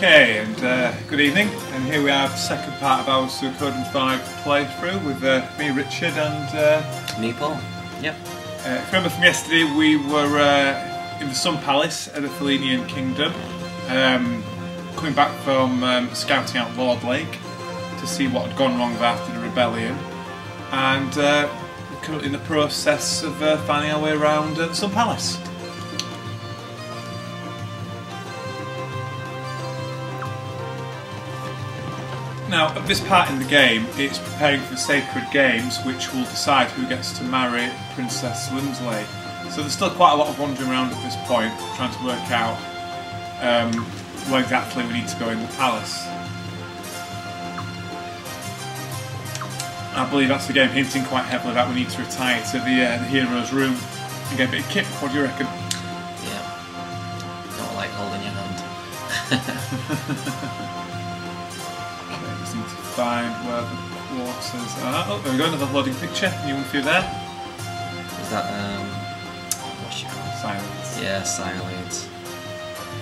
Okay, and good evening, and here we have the second part of our Suikoden 5 playthrough with me, Richard, and me, Paul. Yep. If you remember from yesterday, we were in the Sun Palace at the Felinian Kingdom, coming back from scouting out Lord Lake to see what had gone wrong after the rebellion, and we're currently in the process of finding our way around the Sun Palace. Now, at this part in the game, it's preparing for the Sacred Games, which will decide who gets to marry Princess Lindsley. So there's still quite a lot of wandering around at this point, trying to work out where exactly we need to go in the palace. I believe that's the game hinting quite heavily that we need to retire to the hero's room and get a bit of kit. What do you reckon? Yeah. Not like holding your hand. Just need to find where the quarters are. Oh, there we go, another loading picture. New one for you there. Is that, what's it called? Silence. Yeah, silence.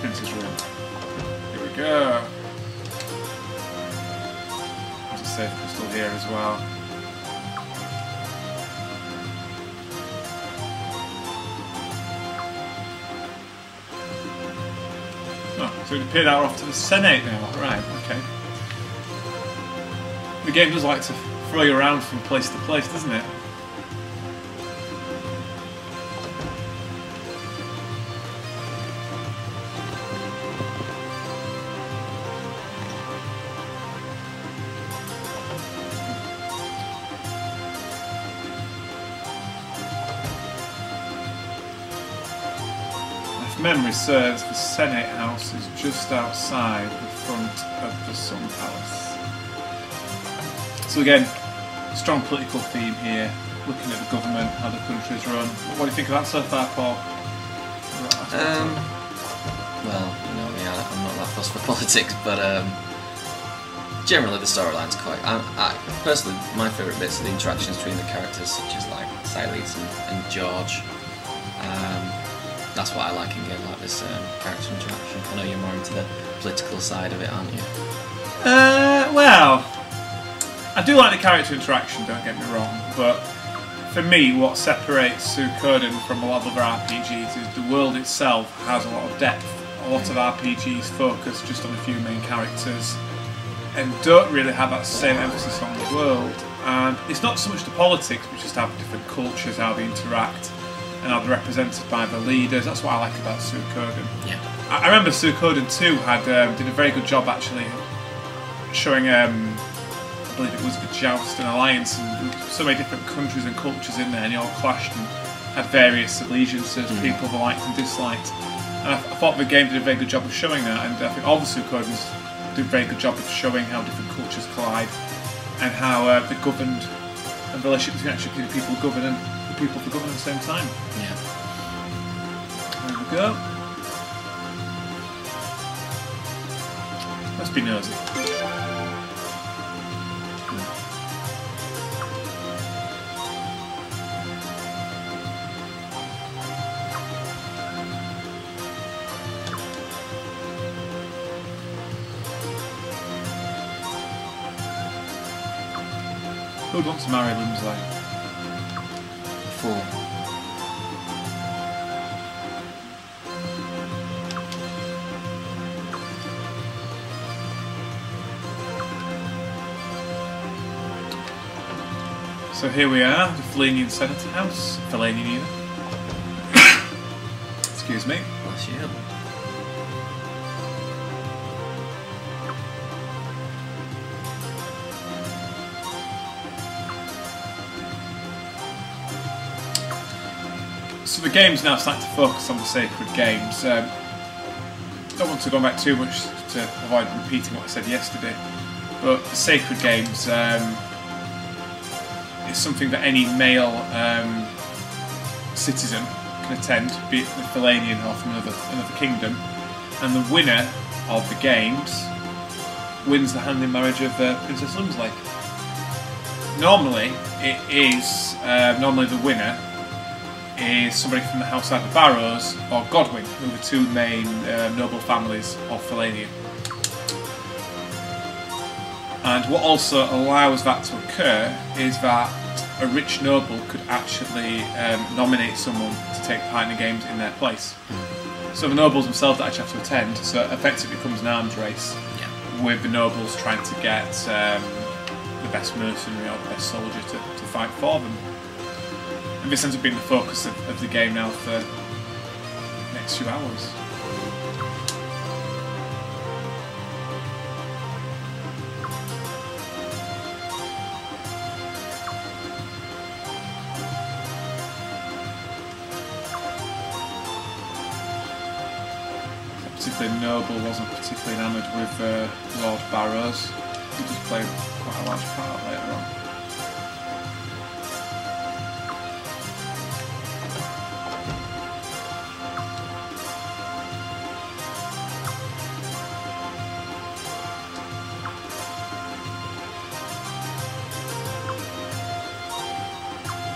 Prince's room. Here we go. There's a safe crystal here as well. Oh, so it appeared out off to the Senate now. Right, okay. The game does like to throw you around from place to place, doesn't it? If memory serves, the Senate House is just outside the front of the Sun Palace. So again, strong political theme here, looking at the government, how the country's run. What do you think of that so far, Paul? Well, you know me, I'm not that fussed for politics, but generally the storyline's quite... personally, my favourite bits are the interactions between the characters, such as like Siles and George. That's what I like in games like this, character interaction. I know you're more into the political side of it, aren't you? Well, I do like the character interaction, don't get me wrong, but for me what separates Suikoden from a lot of other RPGs is the world itself has a lot of depth. A lot of RPGs focus just on a few main characters and don't really have that same emphasis on the world. And it's not so much the politics, but just how different cultures, how they interact and how they're represented by the leaders. That's what I like about Suikoden. Yeah. I remember Suikoden 2 did a very good job actually showing I believe it was the Joust and Alliance, and so many different countries and cultures in there, and they all clashed and had various allegiances, people they liked and disliked. And I thought the game did a very good job of showing that, and I think all the Suikodens do a very good job of showing how different cultures collide and how they're governed, and the relationship between actually the people govern and the people that govern at the same time. Yeah. There we go. Let's be nosy. Who would want to marry Lindsley? Fool. So here we are, the Felinian Senator House. Felinian either. Excuse me. Bless you. So the game's now starting to focus on the Sacred Games. Don't want to go back too much to avoid repeating what I said yesterday, but the Sacred Games is something that any male citizen can attend, be it the Felinian or from another kingdom, and the winner of the games wins the hand in marriage of Princess Lindsley. Normally, it is the winner is somebody from the house either Barrows or Godwin, who are the two main noble families of Felania. And what also allows that to occur is that a rich noble could actually nominate someone to take part in the games in their place. So the nobles themselves that actually have to attend, so it effectively becomes an arms race with the nobles trying to get the best mercenary or the best soldier to fight for them. And this ends up being the focus of the game now for the next few hours. Particularly noble wasn't particularly enamoured with Lord Barrows. He does play quite a large part later on.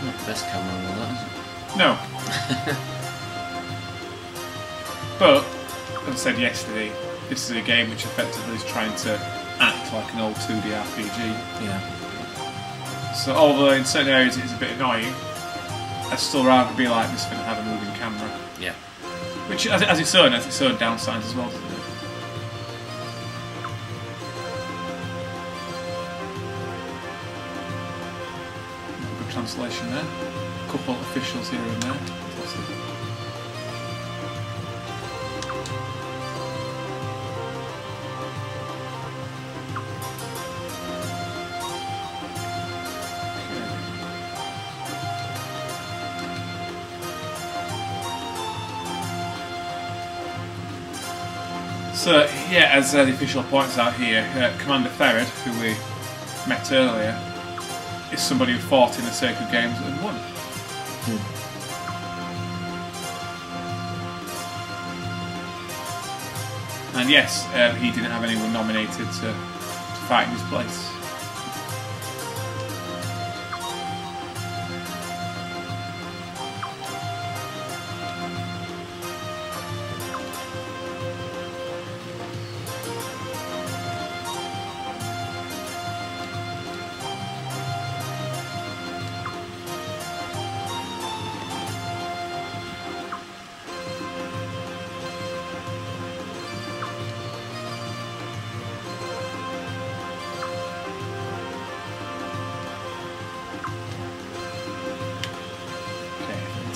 Not the best camera on that, is it? No. But, as I said yesterday, this is a game which effectively is trying to act like an old 2D RPG. Yeah. So although in certain areas it is a bit annoying, I'd still rather be like this than have a moving camera. Yeah. Which has its own downsides as well, doesn't it? Good translation there. A couple of officials here and there. Fantastic. So, yeah, as the official points out here, Commander Ferret, who we met earlier, is somebody who fought in the Sacred Games and won. And yes, he didn't have anyone nominated to fight in his place.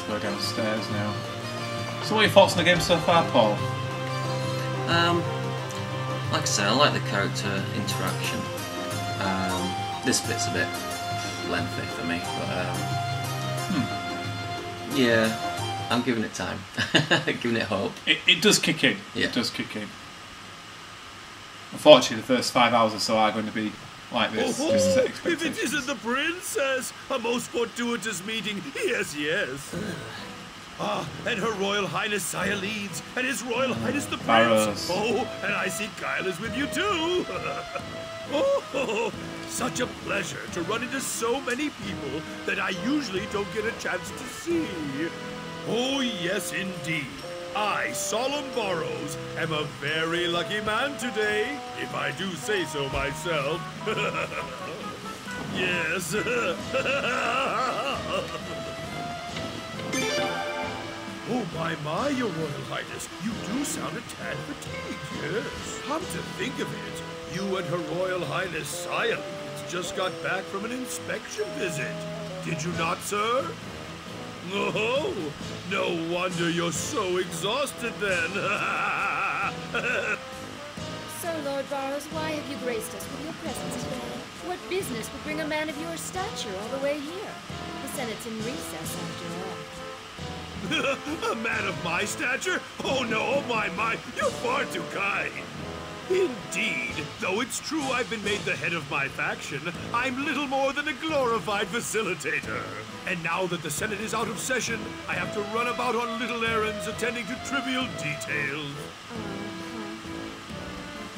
Go downstairs now. So what are your thoughts on the game so far, Paul? Like I say, I like the character interaction. This bit's a bit lengthy for me, but yeah, I'm giving it time. Giving it hope. It does kick in. Yeah. It does kick in. Unfortunately, the first 5 hours or so are going to be like this. Oh, just set if it expectations. isn't the princess! A most fortuitous meeting. Yes, yes. And Her Royal Highness Saya leads, and His Royal Highness the Prince. Barrows. Oh, and I see Kyle is with you too. Oh, such a pleasure to run into so many people that I usually don't get a chance to see. Oh, yes, indeed. I, Solemn Barrows, am a very lucky man today, if I do say so myself. Yes. Oh, my, Your Royal Highness, you do sound a tad fatigued, yes. Come to think of it, you and Her Royal Highness Saya Leeds just got back from an inspection visit. Did you not, sir? Oh, no wonder you're so exhausted then. So, Lord Barrows, why have you graced us with your presence today? What business would bring a man of your stature all the way here? The Senate's in recess, after all. A man of my stature? Oh no, my, you're far too kind. Indeed, though it's true I've been made the head of my faction, I'm little more than a glorified facilitator. And now that the Senate is out of session, I have to run about on little errands attending to trivial details.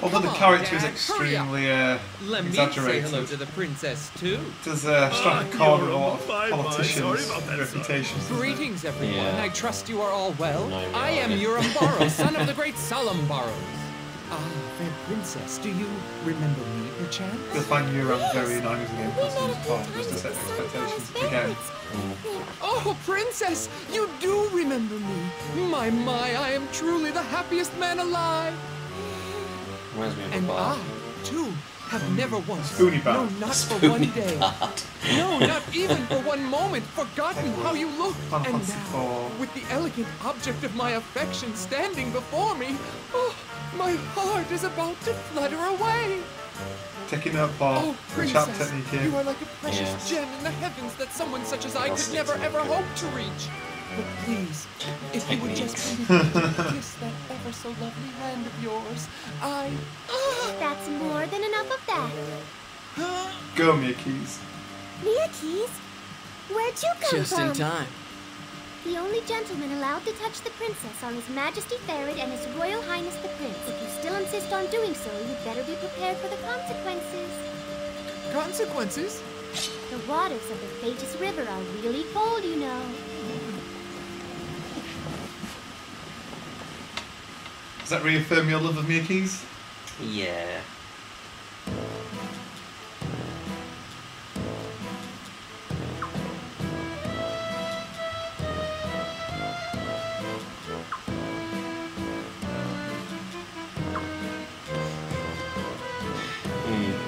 Although the character is extremely Let me say hello exaggerated, to the princess too. does strike a chord with a lot of Sorry politicians' about that, son. reputations. doesn't it? Greetings, everyone. Yeah. I trust you are all well. No, I am yeah. Urim Barrows, son of the great Solemn Barrows. Ah, fair princess, do you remember me, perchance? You'll find you around very annoying as a game We person met a as few well, times just to at set the Sunflower's expectations again. favorites. Oh, princess, you do remember me. My, I am truly the happiest man alive. Reminds me of a And bar. I, too, have never once, Spoony no, bar. not for Spoony one day, bard. no, not even for one moment, forgotten how you look. Final And Fantasy now, IV. with the elegant object of my affection standing before me, oh, my heart is about to flutter away. Taking note, Paul. Oh, The chap princess, technique you here. are like a precious Yes. gem in the heavens that someone such as I I'll could stick never to ever it. hope to reach. But please, if you would just permit me to kiss that ever so lovely hand of yours, I... That's more than enough of that. Go, Miyakis. Miyakis? Where'd you come Just from? in time. The only gentlemen allowed to touch the princess are His Majesty Ferret and His Royal Highness the Prince. If you still insist on doing so, you'd better be prepared for the consequences. Consequences? The waters of the Thetis River are really cold, you know. Does that reaffirm your love of Miyakis? Yeah.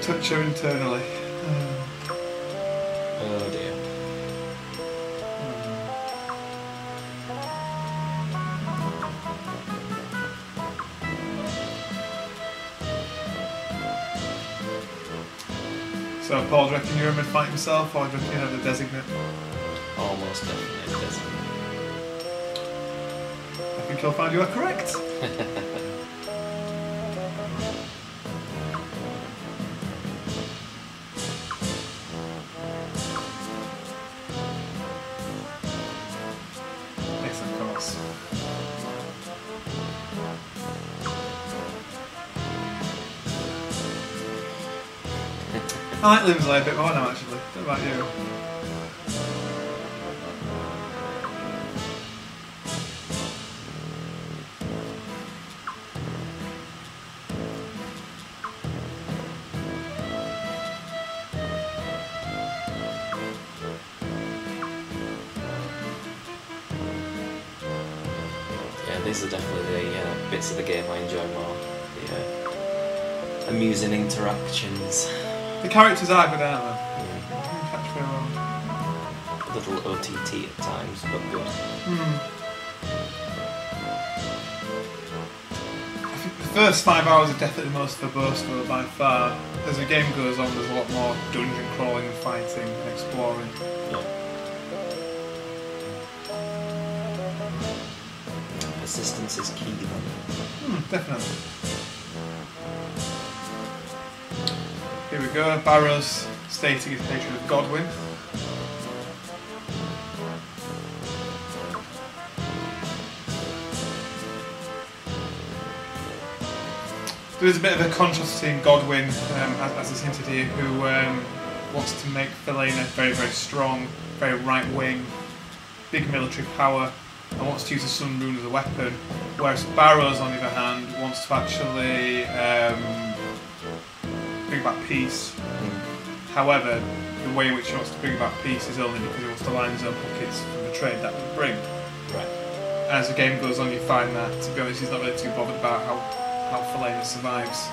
Touch her internally. Oh dear. So, Paul, do you reckon Yurman fight himself, or do you reckon you have the designate? Almost definitely it doesn't. I think he'll find you are correct. Yes, of course. I like Limsley a bit more now, actually. What about you? Yeah, these are definitely the bits of the game I enjoy more. The amusing interactions. The characters are good, aren't they? You can catch me around. A little OTT at times, but good. I think the first 5 hours are definitely the most verbose though, by far. As the game goes on, there's a lot more dungeon crawling and fighting and exploring. Yeah. Persistence is key then. Definitely. Here we go, Barrow's stating his hatred of Godwin. There is a bit of a contrast between Godwin, as is hinted here, who wants to make Felena very, very strong, very right-wing, big military power, and wants to use the Sun Rune as a weapon, whereas Barrows, on the other hand, wants to actually bring back peace. However, the way in which he wants to bring back peace is only because he wants to line his own pockets from the trade that would bring. Right. As the game goes on, you find that, to be honest, he's not really too bothered about how Felena survives.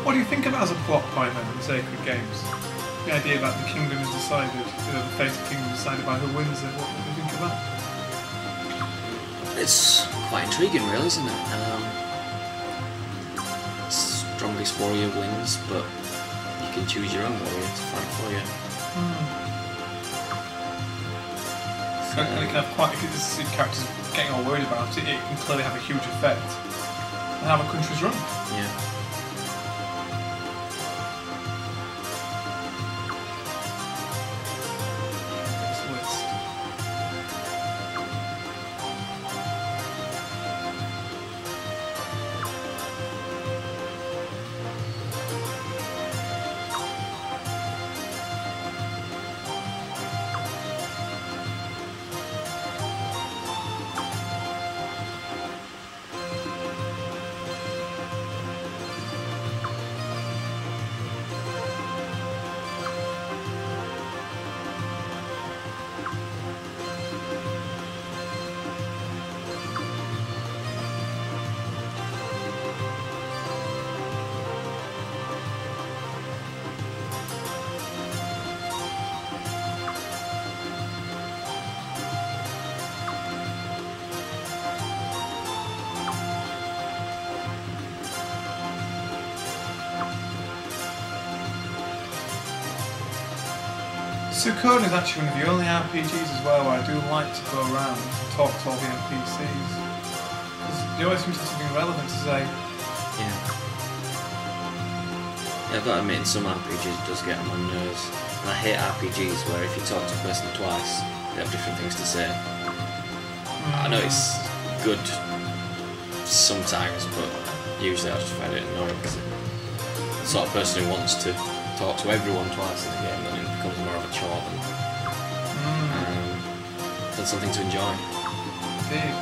What do you think of that as a plot point then in Sacred Games? The idea that the kingdom is decided, the fate of the kingdom is decided by who wins it. What do you think of that? It's quite intriguing, really, isn't it? Strongest warrior wins, but you can choose your own warrior to fight for you. So it can have quite, if the characters getting all worried about it, it can clearly have a huge effect on how a country's run. Yeah. Suikoden is actually one of the only RPGs as well where I do like to go around and talk to all the NPCs. Because they always seem to have something relevant to say. Yeah. I've got to admit, in some RPGs it does get on my nerves. And I hate RPGs where if you talk to a person twice, they have different things to say. I know it's good sometimes, but usually I just find it annoying because the sort of person who wants to talk to everyone twice in the game, then it becomes more of a chore than something to enjoy. Indeed.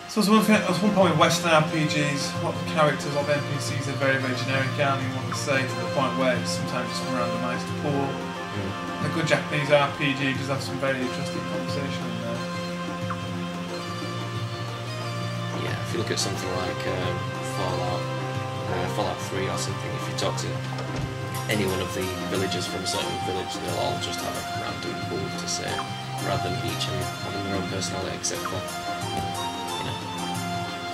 So there's one point with Western RPGs, a lot of the characters, a lot of NPCs are very, very generic, aren't they, what they say, to the point where it's sometimes just a randomised pool. And a good Japanese RPG does have some very interesting conversation in there. Yeah, if you look at something like Fallout 3 or something, if you talk to any one of the villagers from a certain village, they'll all just have a random pool to say, rather than each having their own personality, except for, you know,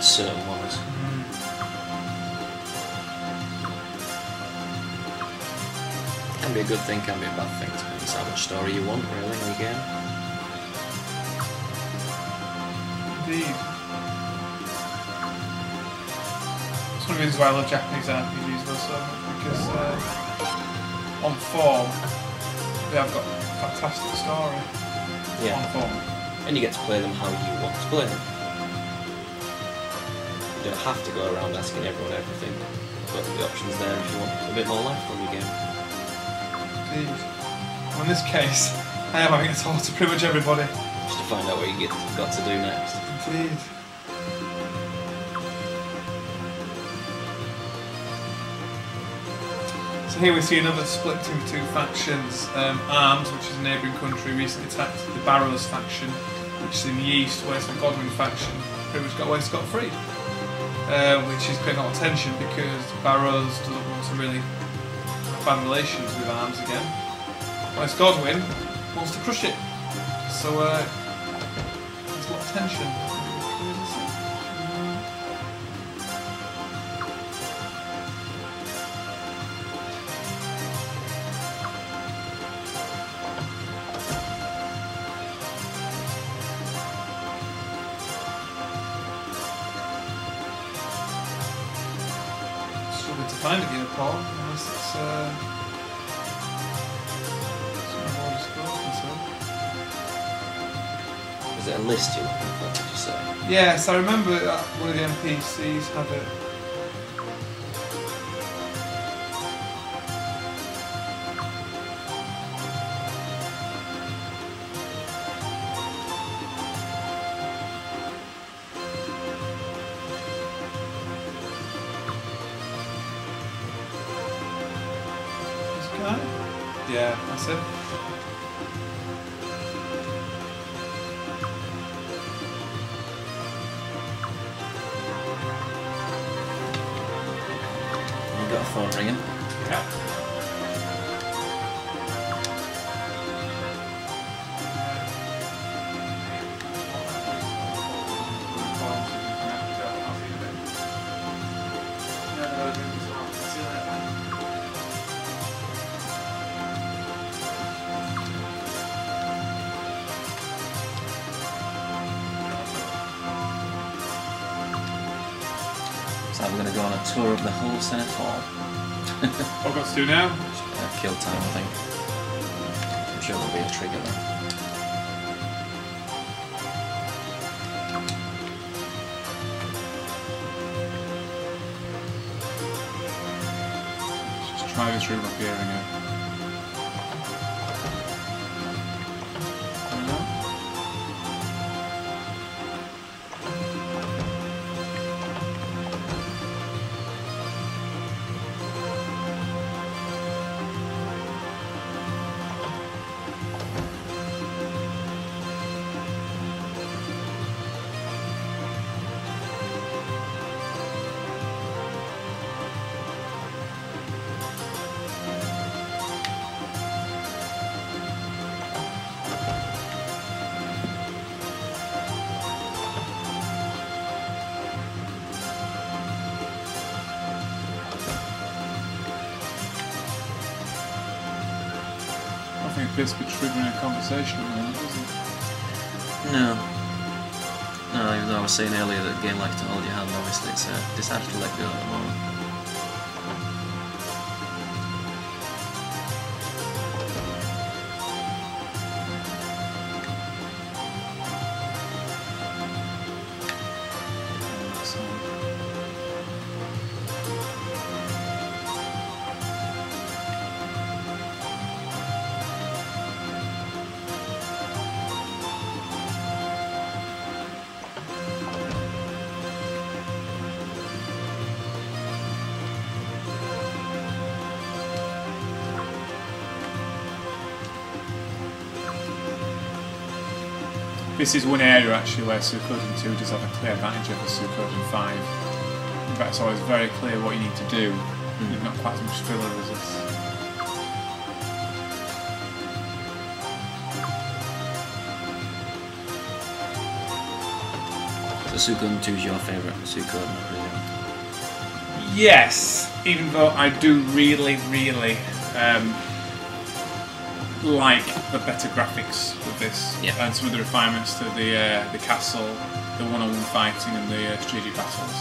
certain ones. Can be a good thing, can be a bad thing, depends how much story you want, really, in your game. Indeed. It's one of the reasons why I love Japanese RPGs though so much, because on form, they have got a fantastic story. Yeah. On form. And you get to play them how you want to play them. You don't have to go around asking everyone everything, but the option's there if you want a bit more life from your game. Indeed. Well, in this case, I am having to talk to pretty much everybody. Just to find out what you got to do next. Indeed. So here we see another split between two factions. Arms, which is a neighbouring country, recently attacked the Barrows faction, which is in the east, whereas the Godwin faction pretty much got away scot-free. Which is creating a lot of tension because Barrows doesn't want to really have bad relations with Arms again, whereas Godwin wants to crush it. So there's a lot of tension. Struggling to find it here, Paul, unless it's Is it a list you're looking for, did you say? yes, I remember one of the NPCs had it. This guy? Yeah, that's it. got a phone ringing. Yeah. So we're going to go on a tour of the whole Senate Hall. What I've got to do now? Kill time, I think. I'm sure there'll be a trigger there. Just try this room up here again. I think this could trigger a conversation at the moment, doesn't it? No. No, even though I was saying earlier that a game likes to hold your hand, obviously it's decided to let go at the moment. This is one area actually where Suikoden 2 does have a clear advantage over Suikoden 5. In fact, it's always very clear what you need to do. There's not quite as much filler as this. So Suikoden 2 is your favourite Suikoden, I presume? Yes, even though I do really like the better graphics with this, and some of the refinements to the castle, the one-on-one fighting, and the strategic battles.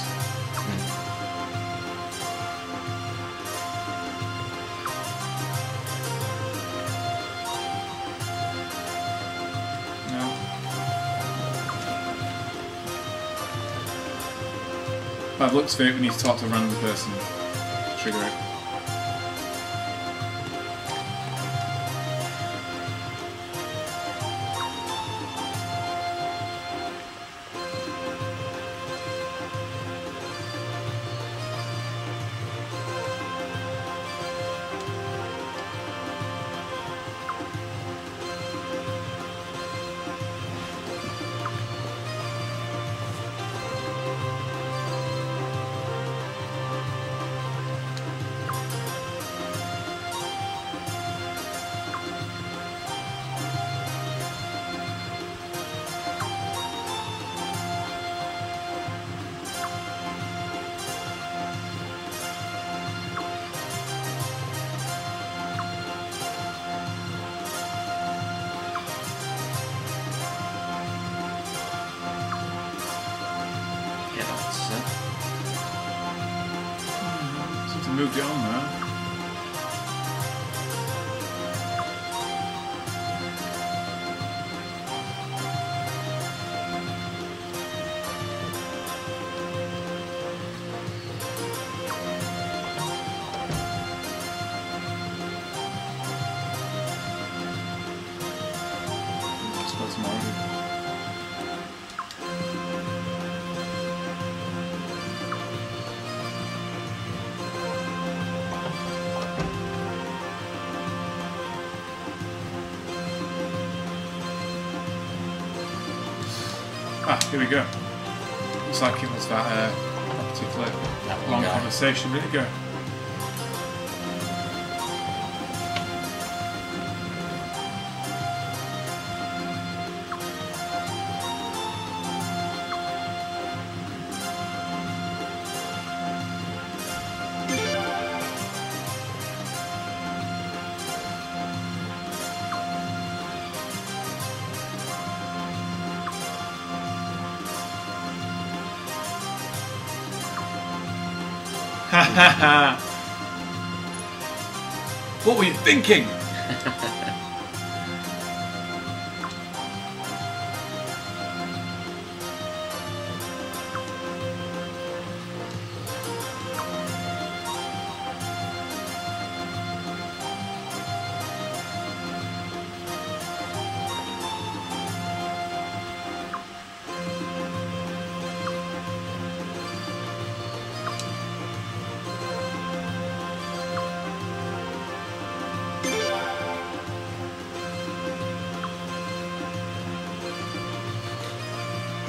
No. By the looks of it, we need to talk to a random person. Trigger it. Moved it on now. Let's go tomorrow. Ah, here we go. Looks like it was that particular long conversation. There you go. Ha ha ha! What were you thinking?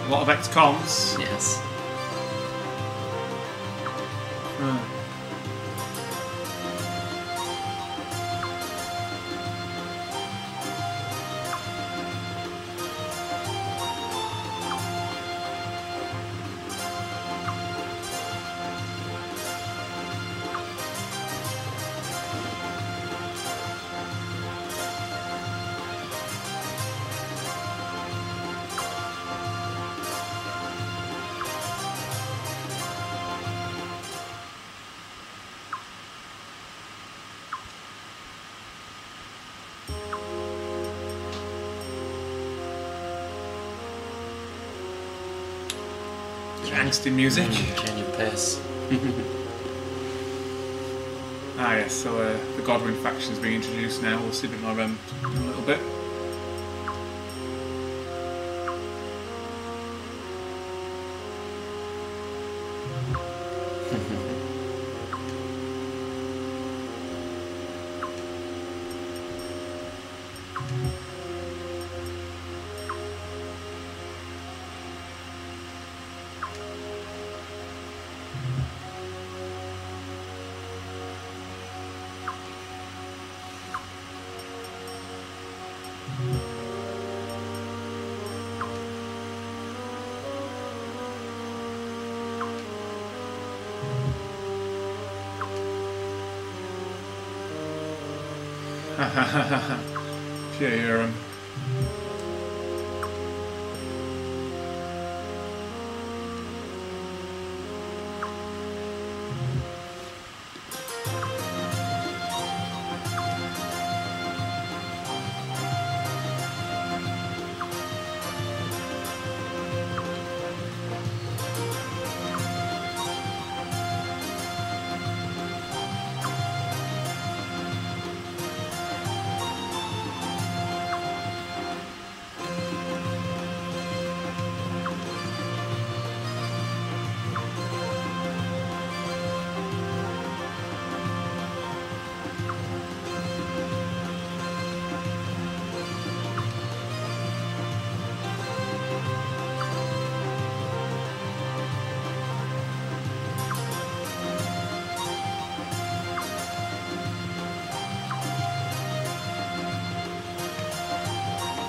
A lot of ex-cons. Yes. Angsty music. Change of pace. Ah yes, so the Godwin faction's being introduced now. We'll see a bit more of them in a little bit. If you hear him.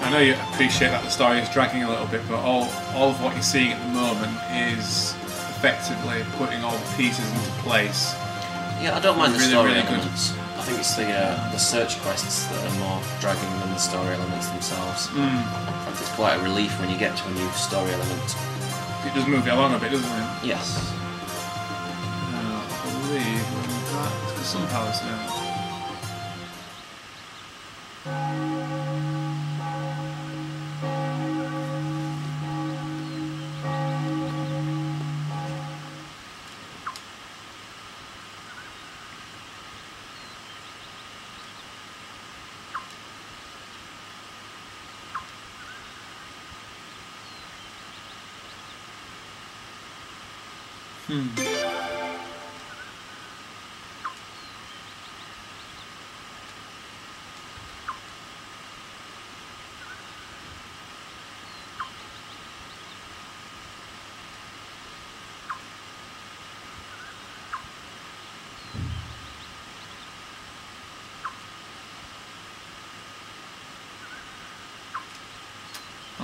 I know you appreciate that the story is dragging a little bit, but all of what you're seeing at the moment is effectively putting all the pieces into place. Yeah, I don't mind the Really, story really good. elements. I think it's the search quests that are more dragging than the story elements themselves. In fact, it's quite a relief when you get to a new story element. It does move it along a bit, doesn't it? Yes. I believe we're back to the Sun Palace now.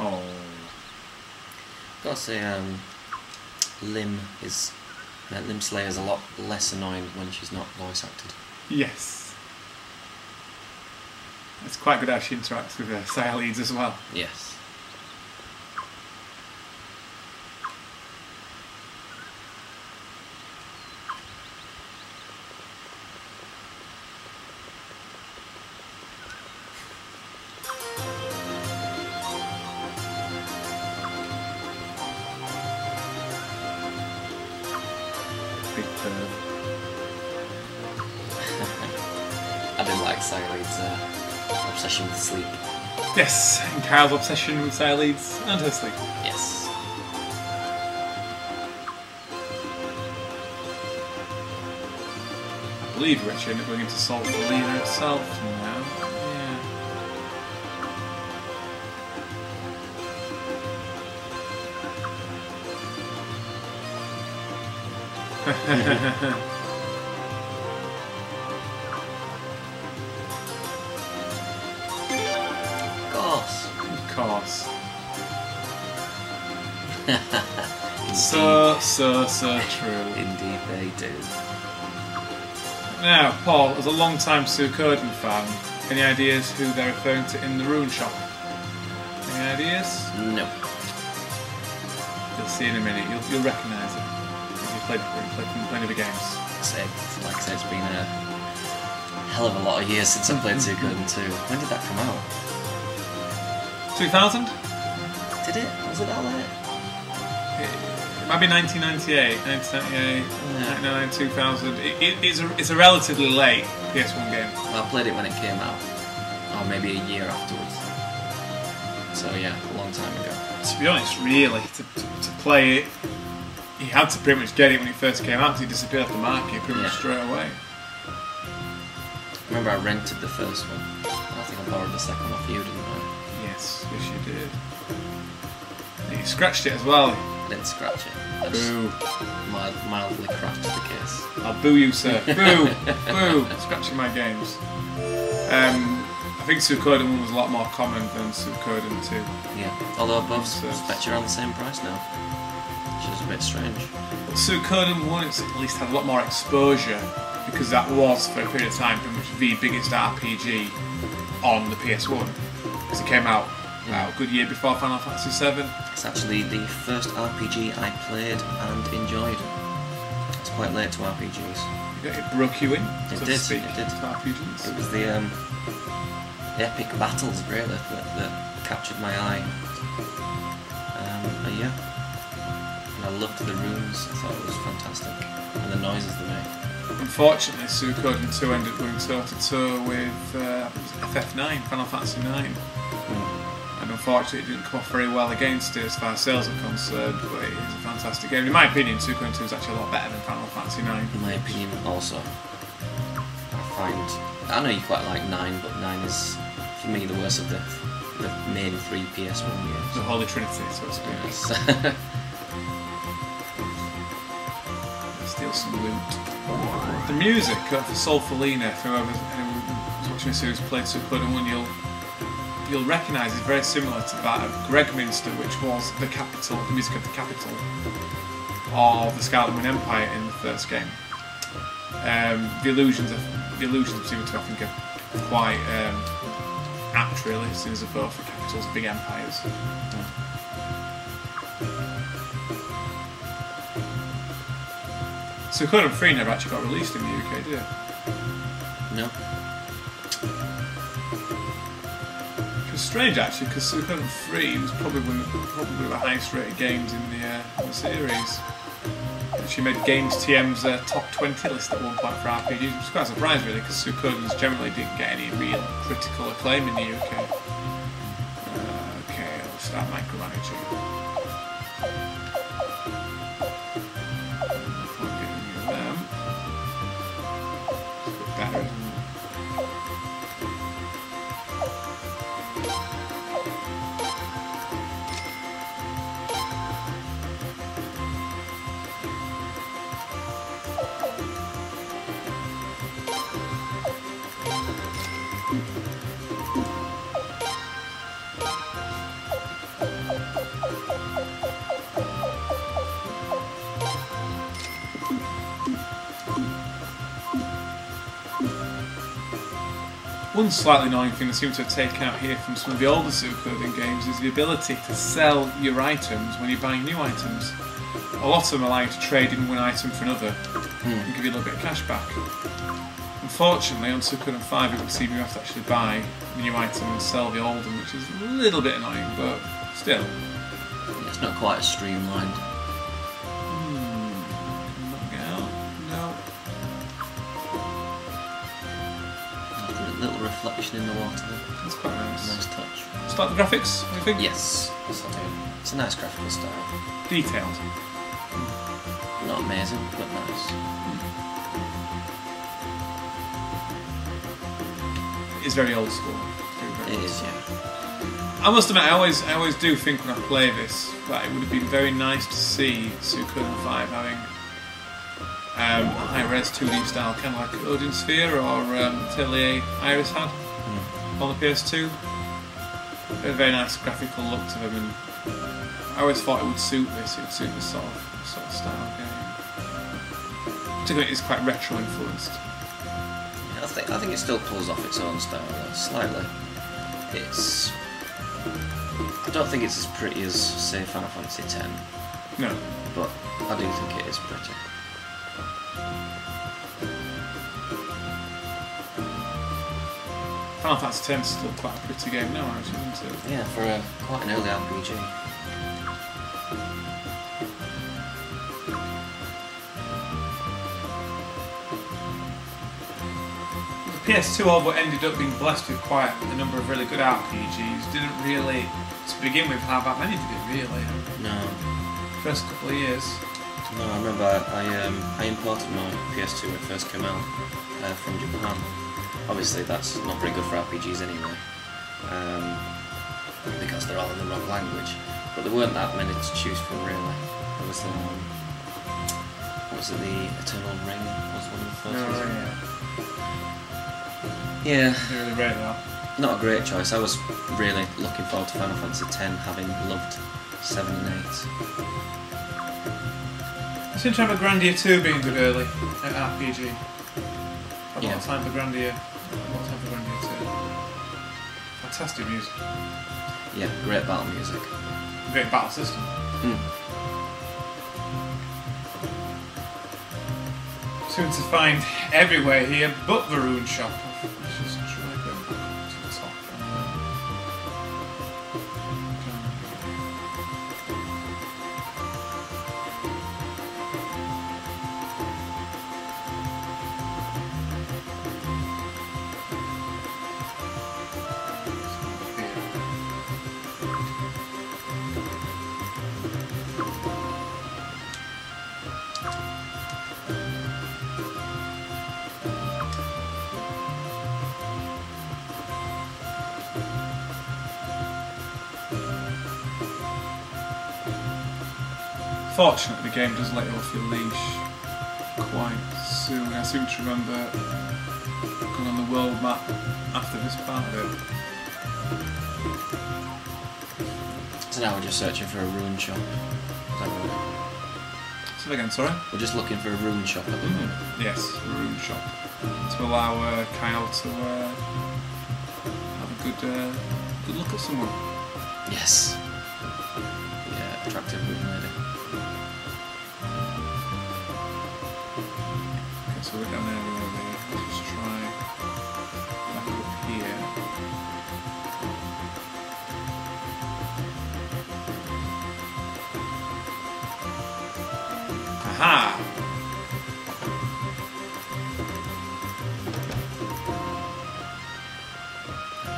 Oh. Gotta say, Lim Slayer's a lot less annoying when she's not voice acted. Yes. It's quite good how she interacts with her side leads as well. Yes. did like Cyleid's obsession with sleep. Yes, and Kyle's obsession with Cyleid's and her sleep. Yes. I believe we're actually going into solve the leader itself now. Yeah. Of course. So true. Indeed they do. Now, Paul, as a long-time Suikoden fan, any ideas who they're referring to in the rune shop? Any ideas? No. You'll see in a minute. You'll recognise it. You've played plenty of the games. Like I said, it's been a hell of a lot of years since I played Suikoden 2. When did that come out? 2000? Did it? Was it that late? It might be 1998, 1999, 2000. It's a relatively late PS1 game. Well, I played it when it came out, or maybe a year afterwards. So yeah, a long time ago. To be honest, really, to play it, you had to pretty much get it when it first came out because it disappeared off the market pretty much straight away. I remember I rented the first one. I think I borrowed the second off you, didn't I? Yes, you did. You scratched it as well. I didn't scratch it. I Boo. just mildly cracked the case. I'll boo you, sir. Boo! Boo! Scratching my games. I think Suikoden 1 was a lot more common than Suikoden 2. Yeah, although both spec are on the same price now, which is a bit strange. But Suikoden 1 it's at least had a lot more exposure because that was, for a period of time, pretty much the biggest RPG on the PS1. Because it came out about a good year before Final Fantasy VII. It's actually the first RPG I played and enjoyed. It's quite late to RPGs. It broke you in, It so did. to speak, It did. to RPGs. It was the epic battles, really, that captured my eye. But yeah, and I loved the runes. I thought it was fantastic, and the noises they make. Unfortunately, Suikoden 2 ended up going toe-to-toe with FF9, Final Fantasy 9. And unfortunately it didn't come off very well against it as far as sales are concerned, but it is a fantastic game. In my opinion, Suikoden 2 is actually a lot better than Final Fantasy 9. In my opinion, also. I know you quite like 9, but 9 is, for me, the worst of the main 3 PS1 games. The Holy Trinity, so to speak. Yes. Steal some loot. The music for Solfelina, for whoever's watching this who's played Suikoden 1, you'll recognise is very similar to that of Gregminster, which was the capital, the music of the capital of the Scarlet Moon Empire in the first game. The illusions between the two I think are quite apt really, since they're both the capitals of big empires. Suikoden 3 never actually got released in the UK, did it? No. It's strange actually, because Suikoden 3 was probably one of the highest rated games in the series. She made Games TM's top 20 list at one point for RPGs, which was quite a surprise really, because Suikodens generally didn't get any real critical acclaim in the UK. Okay, I'll start micromanaging. Better, isn't it? One slightly annoying thing I seem to have taken out here from some of the older Suikoden games is the ability to sell your items when you're buying new items. A lot of them allow you to trade in one item for another and give you a little bit of cash back. Unfortunately, on Suikoden 5 it would seem you have to actually buy the new item and sell the old one, which is a little bit annoying, but still. It's not quite as streamlined. Not get out. No. reflection in the water there. That's quite nice. Nice touch. Start the graphics, what do you think? Yes, yes I do. It's a nice graphical style. Detailed. Not amazing, but nice. It's very old school. It is, yeah. I must admit, I always do think when I play this that it would have been very nice to see Suikoden 5 having a high-res 2D style, kind of like Odin Sphere or Atelier Iris had on the PS2. A very nice graphical look to them, and I always thought it would suit this. It would suit this sort of style game. Particularly, it's quite retro influenced. Yeah, I think it still pulls off its own style though, slightly. It's. I don't think it's as pretty as, say, Final Fantasy X. No. But I do think it is pretty. Final Fantasy X is still quite a pretty game now, actually, isn't it? Yeah, for quite an early RPG. The PS2, although ended up being blessed with quite a number of really good RPGs, didn't really, to begin with, have that many, did it really? No. First couple of years. No, I remember I imported my PS2 when it first came out from Japan. Obviously that's not very good for RPGs anyway, because they're all in the wrong language. But there weren't that many to choose from really. There was what was it, the Eternal Ring was one of the first ones. Yeah. They're really rare though. Not a great choice. I was really looking forward to Final Fantasy X, having loved 7 and 8. I seem to remember Grandia 2 being good early at RPG. A lot of time for Grandia. Fantastic music. Yeah, great battle music. Great battle system. Soon to find everywhere here but the rune shop. Let's just try going back to the top. Fortunately, the game does let you off your leash quite soon. I seem to remember going on the world map after this part of it. So now we're just searching for a rune shop. Is that right? Say that again, sorry? We're just looking for a rune shop at the moment. Yes, a rune shop. To allow Kyle to have a good look at someone. Yes. Yeah, attractive rune lady. Okay, so we're down there. Let's just try back up here. Aha!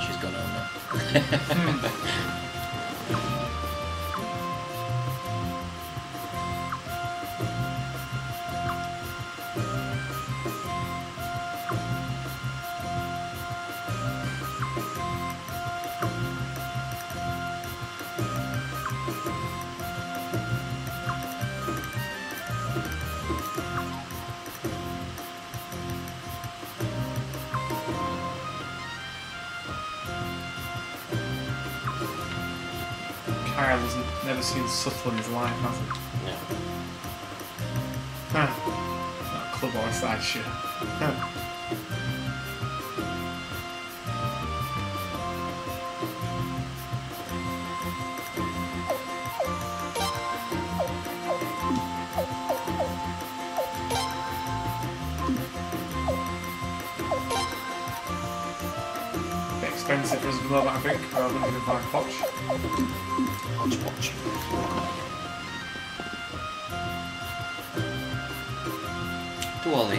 She's gone home now. Kyle has never seen subtle in his life, has he? No. Huh. That club or side shit. Bit expensive for us at the moment, I think, rather than going to buy a watch. Watch. Do all the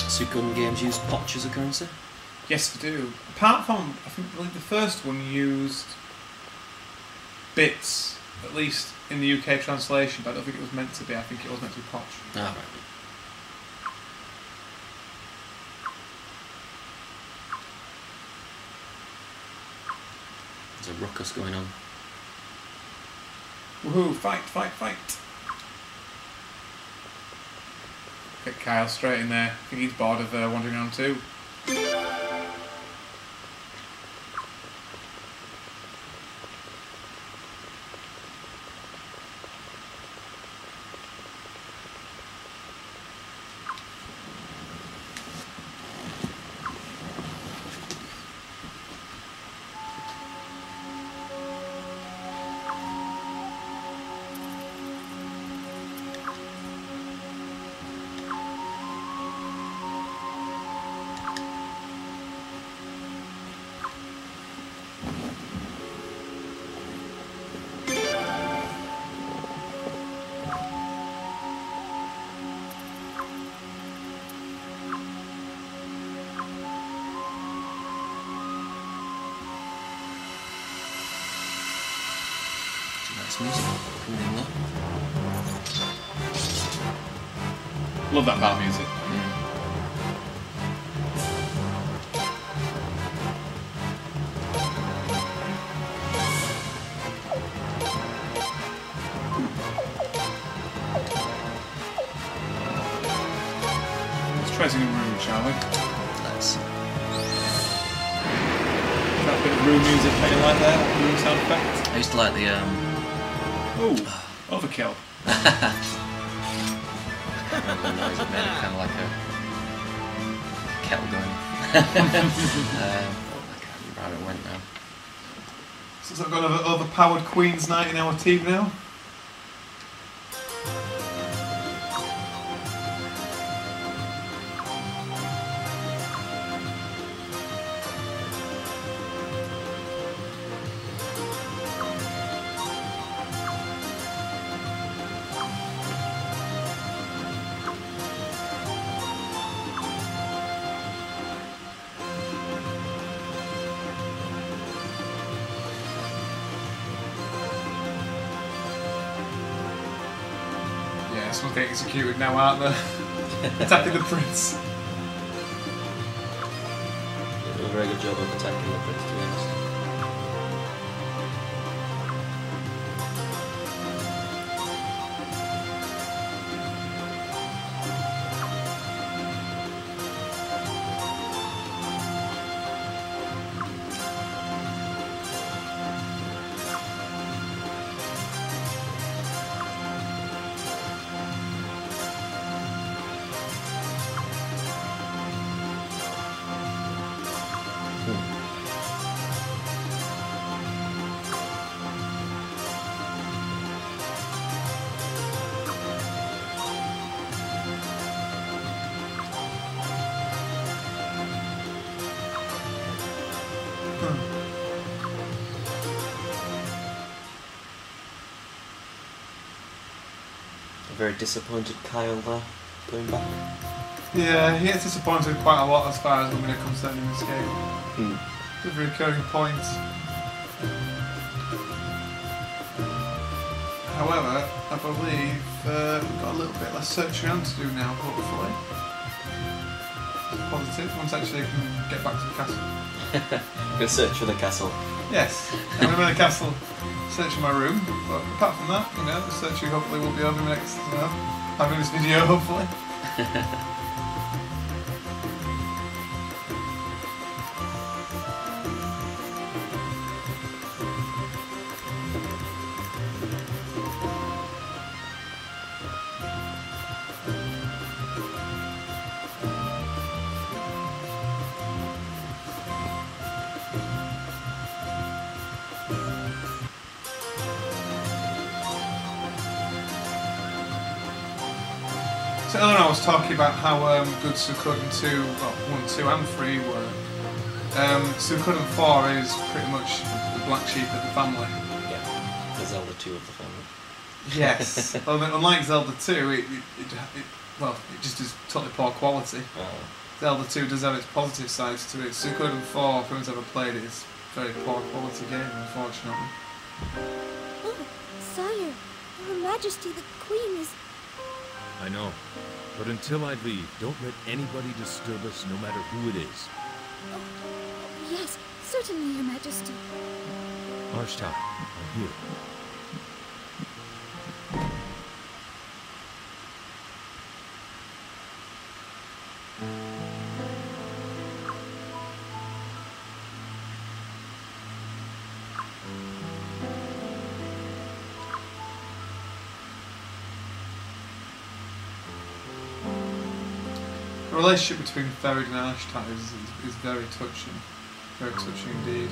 Suikoden games use potch as a currency? Yes, we do. Apart from, I believe the first one used bits, at least in the UK translation, but I don't think it was meant to be. I think it was meant to be Poch. Ah, right. There's a ruckus going on. Woohoo, fight, fight, fight! Get Kyle straight in there. I think he's bored of wandering around too. Nice music. Cool in there. Love that battle music. Let's try singing Room, shall we? Let's. That bit of room music playing like that, room sound effect. I used to like the Ooh, overkill. I can't remember the noise it made. It kind of like a kettle going. I can't remember how it went now. So I've got an overpowered Queen's night in our team now. Someone's getting executed now, aren't they? Attacking the prince. They do a very good job of attacking the prince, to be honest. A very disappointed Kyle there, going back. Yeah, he gets disappointed quite a lot as far as women are concerned in this game. It's a recurring point. However, I believe we've got a little bit less search around to do now, hopefully. Positive, once actually I can get back to the castle. Go search for the castle. Yes, I'm going to the castle, searching my room, but apart from that, you know, the searching hopefully will be over next, having this video, hopefully. So Eleanor was talking about how good Suikoden 2, well, 1, 2 and 3 were. Suikoden 4 is pretty much the black sheep of the family. Yeah, the Zelda 2 of the family. Yes. Unlike Zelda 2, it just is totally poor quality. Oh. Zelda 2 does have its positive sides to it. Suikoden 4, if anyone's ever played it, is a very poor quality game, unfortunately. Oh, sire, Her Majesty the Queen is... I know. But until I leave, don't let anybody disturb us, no matter who it is. Oh, yes, certainly, Your Majesty. Arshta, I'm here. The relationship between Ferid and Ashtat is very touching indeed.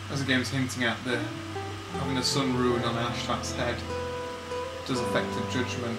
As the game's hinting at, having the sun rune on Ashtat's head does affect the judgment.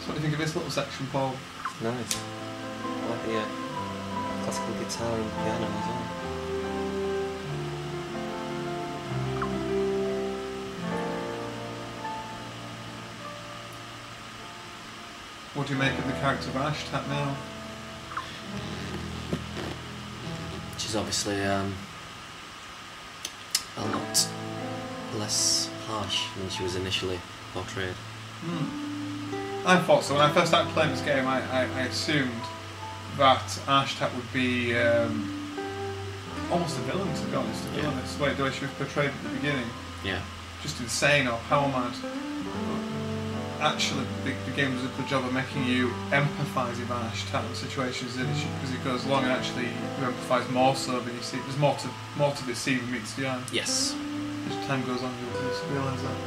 So what do you think of this little section, Paul? It's nice. I like the classical guitar and piano as well. What do you make of the character of Ashtat now? She's obviously a lot less harsh than she was initially portrayed. I thought so. When I first started playing this game, I assumed that Ashtat would be almost a villain, to be honest. The way she was portrayed at the beginning. Yeah. Just insane or power mad. Actually, the game does a good job of making you empathise with Ashtat and situations in it, because it goes along and actually you empathise more so than you see. There's more to this scene than meets the eye. Yes. As time goes on, you'll realise that.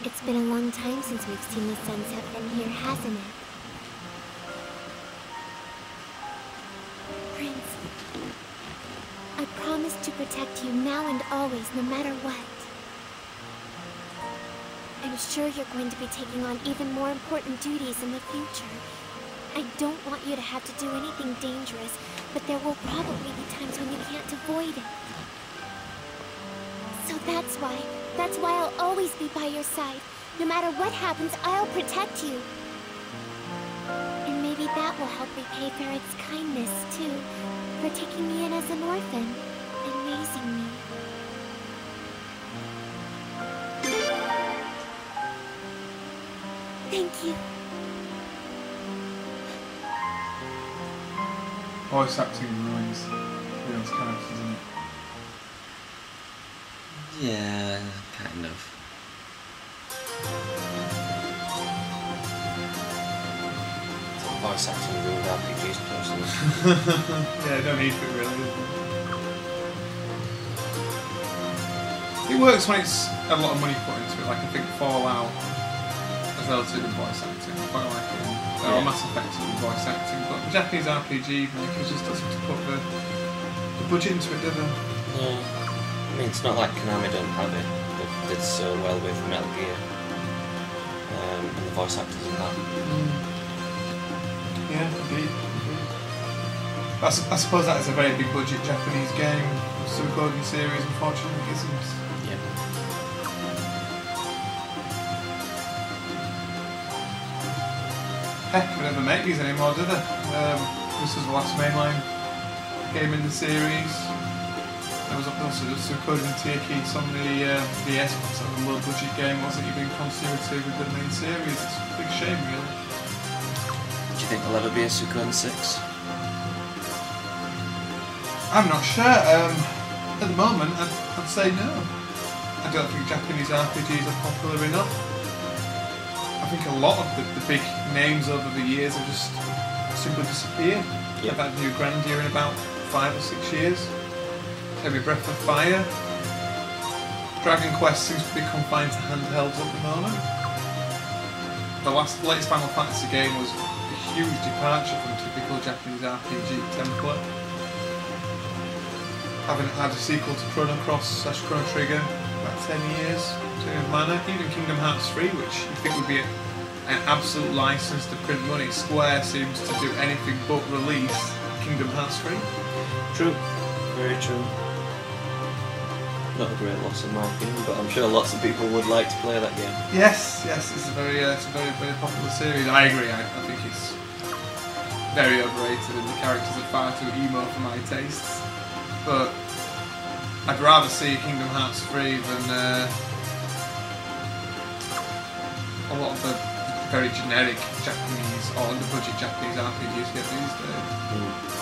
It's been a long time since we've seen the sunset from here, hasn't it? Prince, I promise to protect you now and always, no matter what. I'm sure you're going to be taking on even more important duties in the future. I don't want you to have to do anything dangerous, but there will probably be times when you can't avoid it. So that's why I'll always be by your side. No matter what happens, I'll protect you. And maybe that will help repay Ferid's kindness, too, for taking me in as an orphan and raising me. Thank you. Voice acting ruins characters, isn't it? Yeah, kind of. Voice acting ruined RPGs personally. Yeah, no need for it really. It works when it's a lot of money put into it. Like I think Fallout has relatively good voice acting. I quite like it. Or Mass Effect with voice acting, but the Japanese RPG makers just doesn't put the budget into it, do they? No. I mean, it's not like Konami don't have it. They did so well with Metal Gear. And the voice actors in that. Yeah, indeed. I suppose that is a very big budget Japanese game. The Suikoden series, unfortunately, isn't. Yeah. Heck, they never make these anymore, do they? This was the last mainline game in the series. There was also the Suikoden Tearkeats on the DS, but sort of a low budget game wasn't even continuity with the main series. It's a big shame, really. Do you think there'll ever be a Suikoden 6? I'm not sure. At the moment, I'd say no. I don't think Japanese RPGs are popular enough. I think a lot of the big names over the years have just simply disappeared. They've had new grandeur in about 5 or 6 years. Maybe Breath of Fire. Dragon Quest seems to be confined to handhelds at the moment. The latest Final Fantasy game was a huge departure from typical Japanese RPG template. Having had a sequel to Chrono Cross / Chrono Trigger about 10 years, same manner. Even Kingdom Hearts 3, which you think would be an absolute license to print money, Square seems to do anything but release Kingdom Hearts 3. True. Very true. Not a great loss in my opinion, but I'm sure lots of people would like to play that game. Yes, it's a very popular series. I agree. I think it's very overrated, and the characters are far too emo for my tastes. But I'd rather see Kingdom Hearts 3 than a lot of the very generic Japanese or under-budget Japanese RPGs get these days.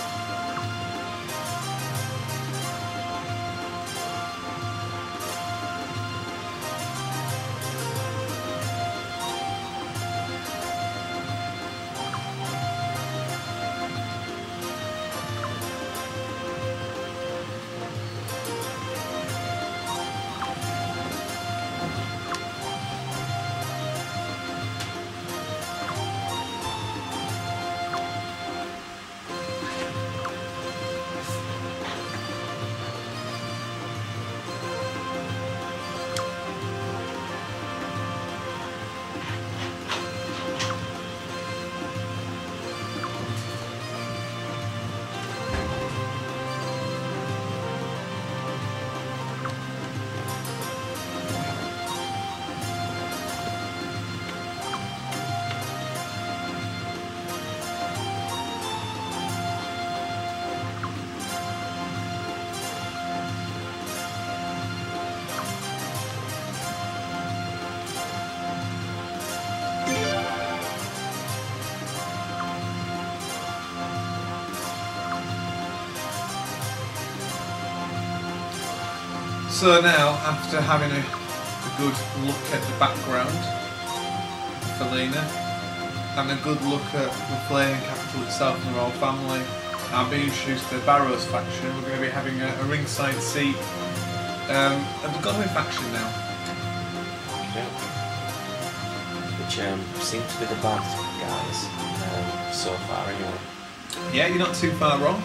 So now, after having a good look at the background of Felina, and a good look at the Flaming Capital itself and the royal family, I'll be introduced to the Barrows faction. We're going to be having a ringside seat at the Godwin faction now. Yeah. Which seem to be the bad guys so far anyway. Yeah, you're not too far wrong.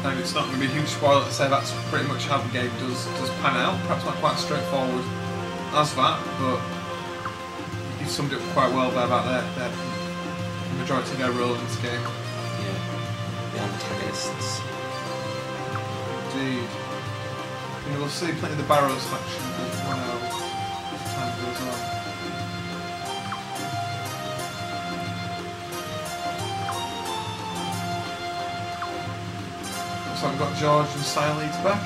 And it's not going to be a huge spoiler to say that's pretty much how the game does pan out. Perhaps not quite straightforward as that, but you summed it up quite well there about the majority of their role in this game. Yeah, the antagonists. Indeed. You know, we'll see plenty of the Barrows faction as time goes on. So we've got George and Siley back.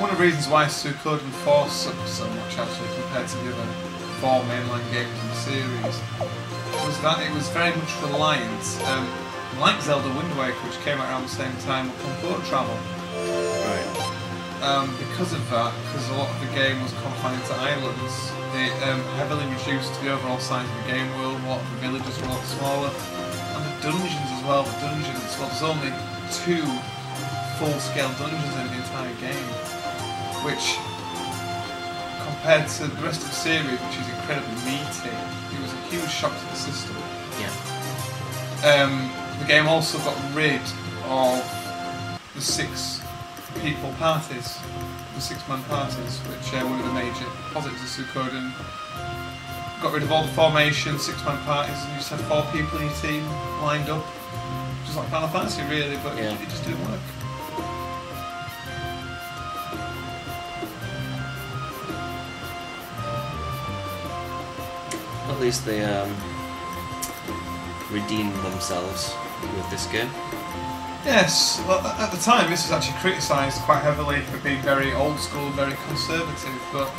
one of the reasons why Suikoden 4 sucked so much actually compared to the other 4 mainline games in the series was that it was very much reliant, like Zelda Wind Waker, which came out around the same time, upon boat travel. Right. Because of that, because a lot of the game was confined to islands, it heavily reduced the overall size of the game world. A lot of the villages were a lot smaller, and the dungeons as well. The dungeons, well, there's only 2 full-scale dungeons in the entire game, which, compared to the rest of the series, which is incredibly meaty, it was a huge shock to the system. Yeah. The game also got rid of the 6-people parties, the 6-man parties, which one of the major positives of Suikoden. Got rid of all the formation, 6-man parties, and you just had 4 people in your team lined up. Just like Final Fantasy, really, but yeah. it just didn't work. At least they redeemed themselves with this game. Yes, well, at the time this was actually criticised quite heavily for being very old school, very conservative, but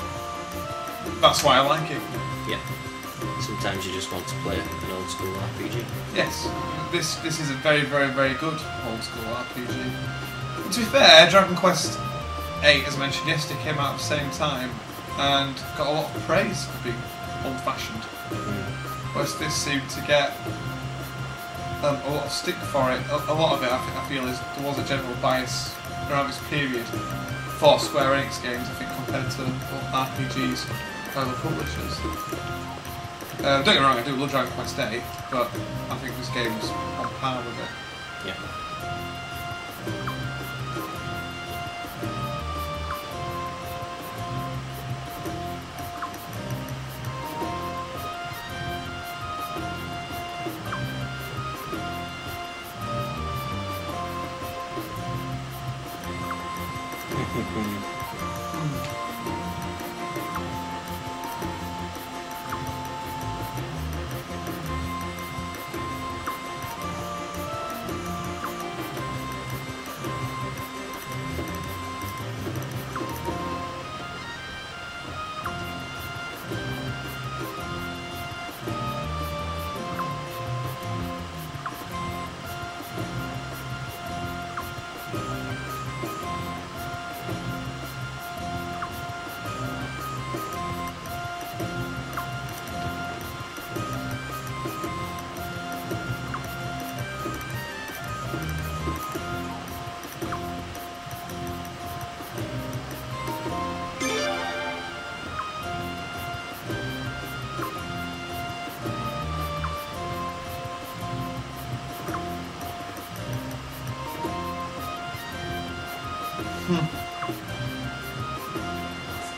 that's why I like it. Yeah. Sometimes you just want to play an old school RPG. Yes, this is a very, very, very good old school RPG. And to be fair, Dragon Quest VIII, as I mentioned yesterday, came out at the same time and got a lot of praise for being old-fashioned. Whereas this seemed to get a lot of stick for it. A lot of it, I feel, is there was a general bias around this period for Square Enix games, I think, compared to RPGs by other publishers. Don't get me wrong, I do love Dragon Quest VIII, but I think this game was on par with it. Yeah.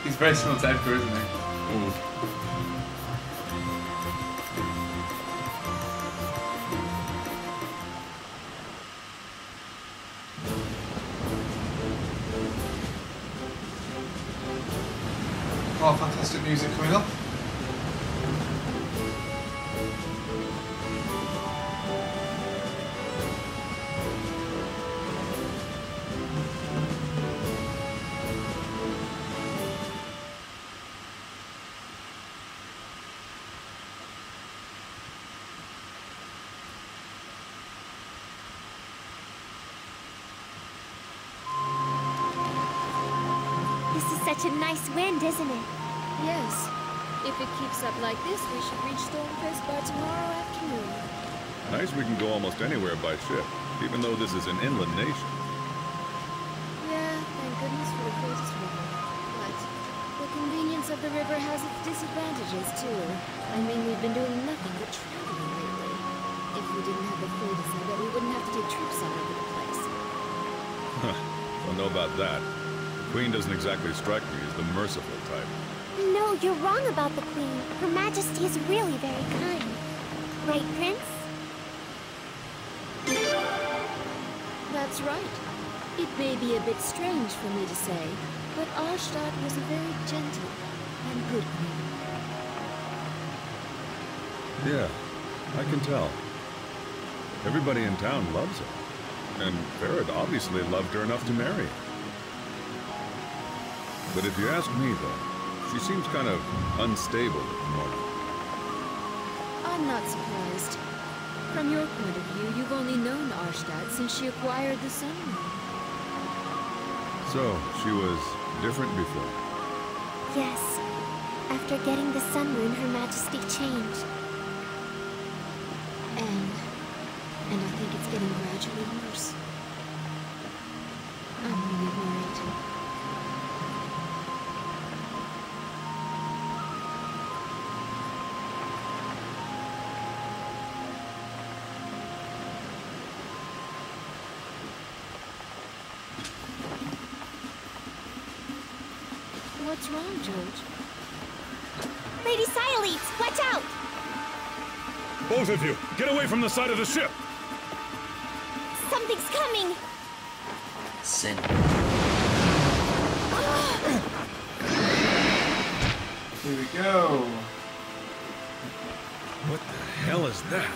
He's very similar to Edgar, isn't he? Oh, fantastic music coming up. This is such a nice wind, isn't it? Yes. If it keeps up like this, we should reach Stormcrest by tomorrow afternoon. Nice we can go almost anywhere by ship, even though this is an inland nation. Yeah, thank goodness for the closest river. But the convenience of the river has its disadvantages, too. I mean, we've been doing nothing but traveling lately. If we didn't have the Thetis, I bet we wouldn't have to take troops all over the place. Don't know about that. The Queen doesn't exactly strike me as the merciful type. No, you're wrong about the Queen. Her Majesty is really very kind. Right, Prince? That's right. It may be a bit strange for me to say, but Arstadt was a very gentle and good queen. Yeah, I can tell. Everybody in town loves her. And Farad obviously loved her enough to marry her. But if you ask me, though, she seems kind of unstable at the moment. I'm not surprised. From your point of view, you've only known Arstadt since she acquired the Sun Moon. So, she was different before. Yes. After getting the Sun Moon, Her Majesty changed. And I think it's getting gradually worse. I'm really worried. What's wrong, George? Lady Xyletes, watch out! Both of you, get away from the side of the ship! Something's coming! Sin. Here we go. What the hell is that?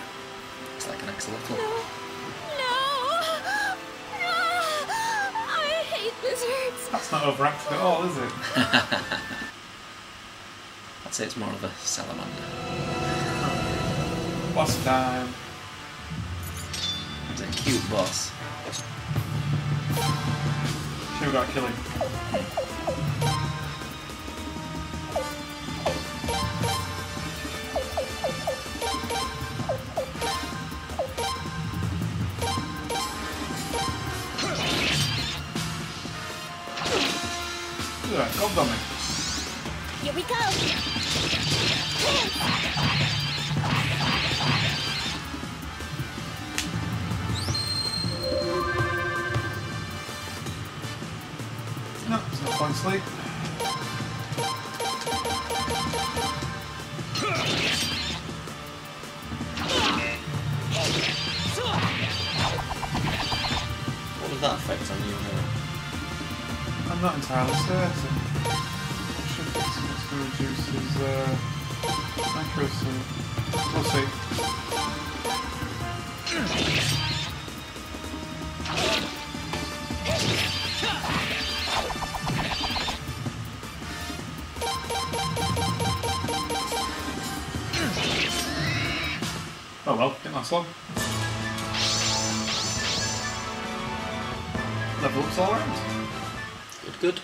Looks like an axolotl. No! I hate lizards! That's not overacted at all, is it? I'd say it's more of a salamander. Boss time. It's a cute boss. Should we got to kill him? Look at that, God damn it. Here we go! No, there's no point in sleep. What was that effect on you? I'm not entirely certain. I should fix it to reduce his accuracy. We'll see. Oh well, didn't last long. Level ups all around. Good.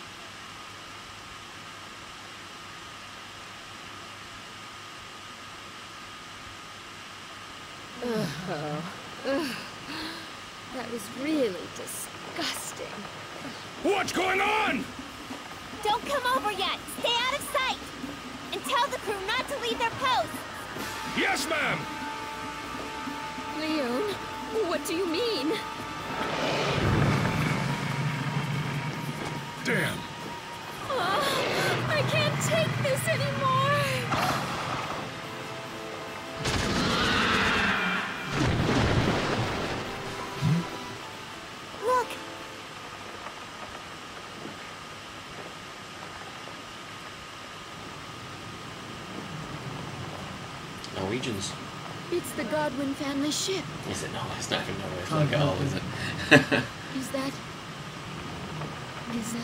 That was really disgusting. What's going on? Don't come over yet! Stay out of sight! And tell the crew not to leave their posts! Yes, ma'am! Leon, what do you mean? Damn! I can't take this anymore! Look! Norwegians. It's the Godwin family ship. Is it? No, it's not even Norway flag at all, is it? Is that... Gazelle?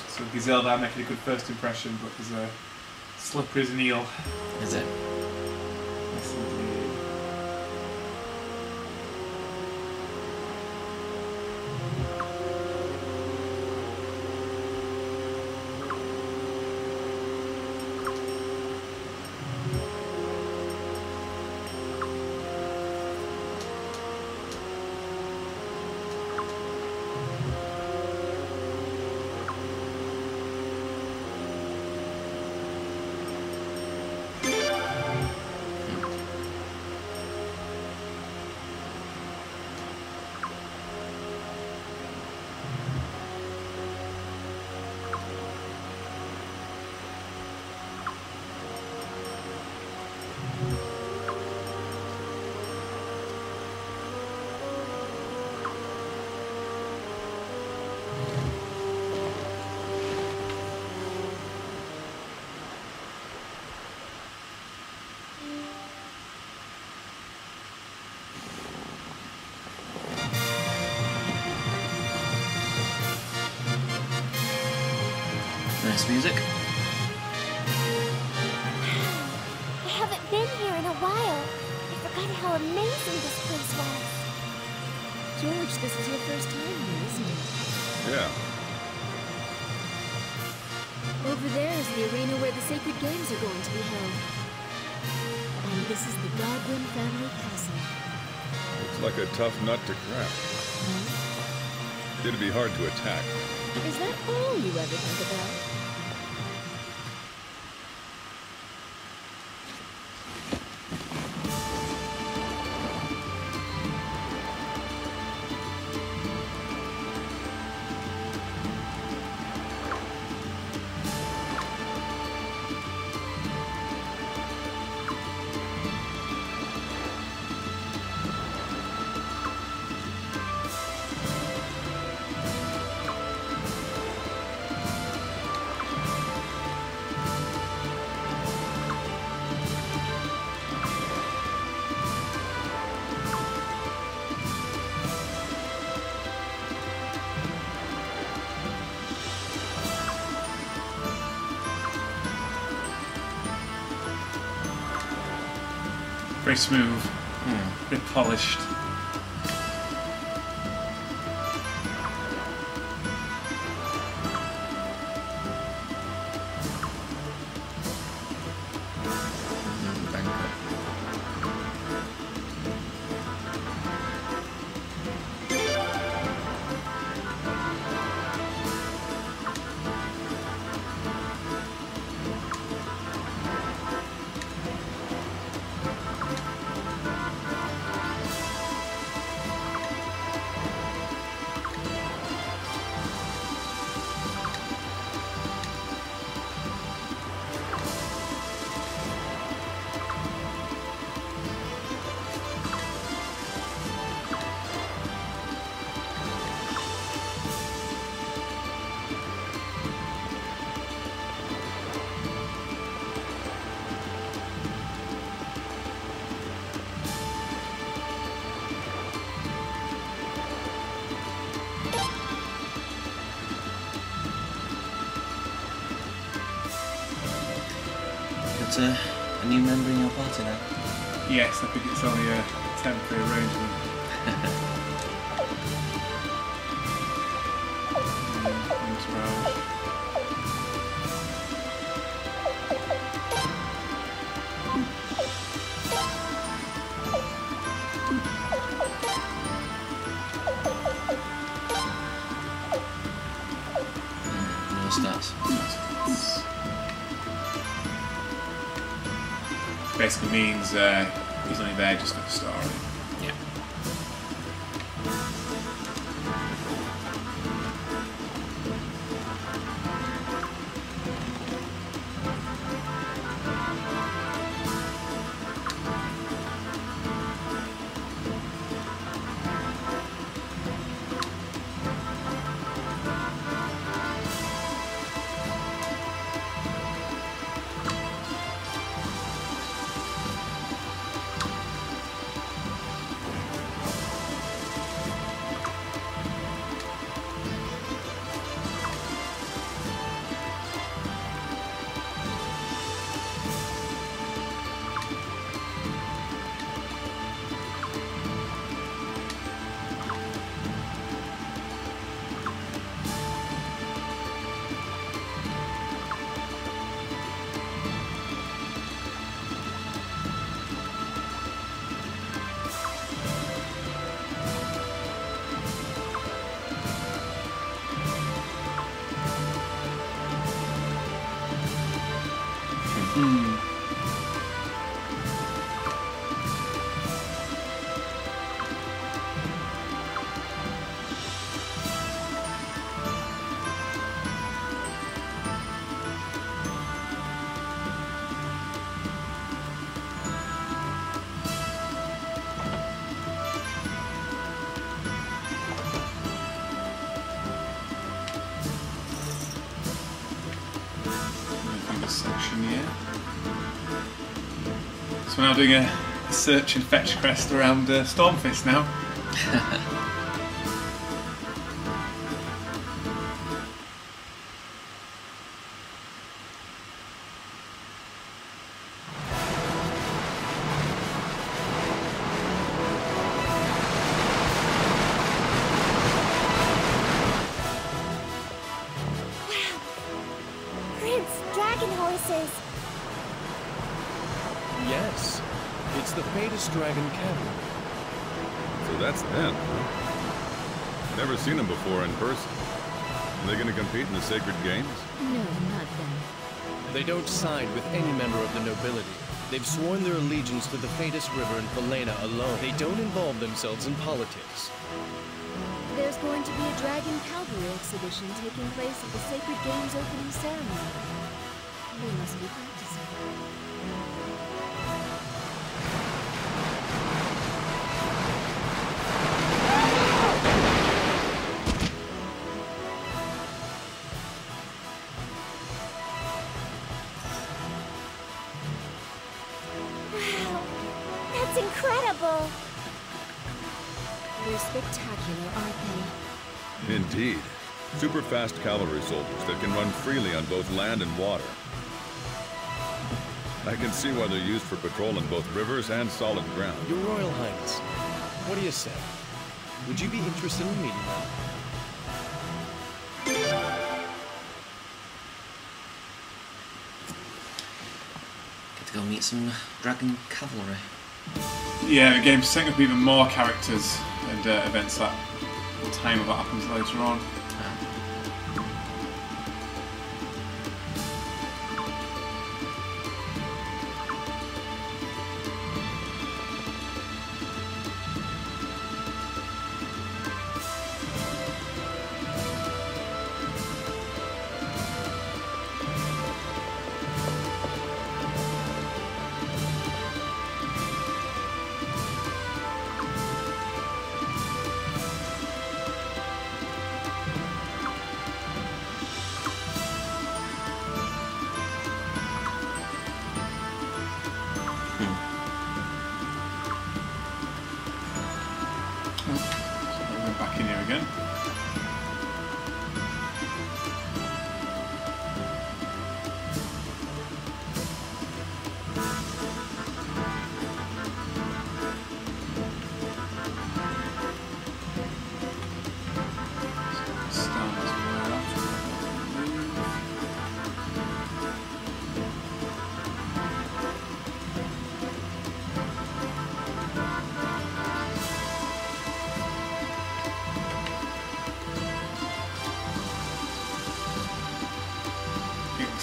So Gazelle there making a good first impression, but he's slippery as an eel. Is it? Yes, indeed. Nice music. I haven't been here in a while. I forgot how amazing this place was. George, this is your first time here, isn't it? Yeah. Over there is the arena where the sacred games are going to be held. And this is the Godwin family castle. Looks like a tough nut to crack. It'd be hard to attack. Is that all you ever think about? Very smooth, very polished. A new member in your party now? Yes, I think it's only a temporary arrangement. No stats. Basically means he's only there just for the story. Yeah. Section here. So we're now doing a search and fetch quest around Stormfist now. dragon horses. Yes, it's the Phaetus Dragon Cavalry. So that's them, huh? Never seen them before in person. Are they gonna compete in the Sacred Games? No, not them. They don't side with any member of the nobility. They've sworn their allegiance to the Phaetus River and Helena alone. They don't involve themselves in politics. There's going to be a Dragon Cavalry exhibition taking place at the Sacred Games opening ceremony. They must be practicing. Wow, that's incredible. They're spectacular, aren't they? Indeed. Super fast cavalry soldiers that can run freely on both land and water. I can see why they're used for patrolling both rivers and solid ground. Your Royal Highness, what do you say? Would you be interested in meeting them? Get to go meet some dragon cavalry. Yeah, the game's setting up even more characters and events that time of what happens later on. Back in here again.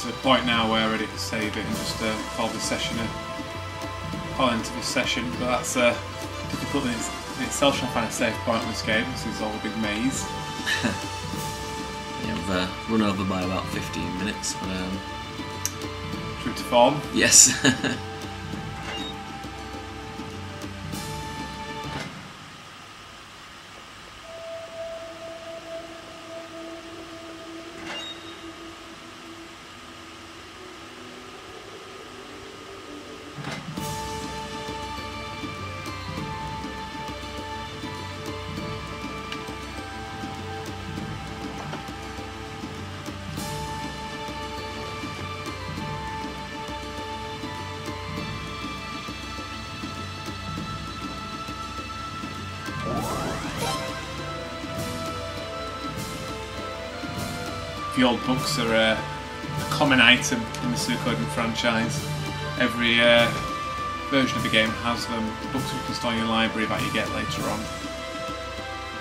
To the point now where ready to save it and just call the session call into the session, but that's difficult in itself trying to find a safe point in this game. This is all a big maze. Yeah, we've run over by about 15 minutes, but True to form. yes. The old books are a common item in the Suikoden franchise. Every version of the game has them. The books you can store in your library that you get later on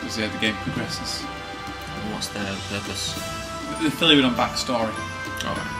as the game progresses. And what's their purpose? They fill you in on backstory. Alright.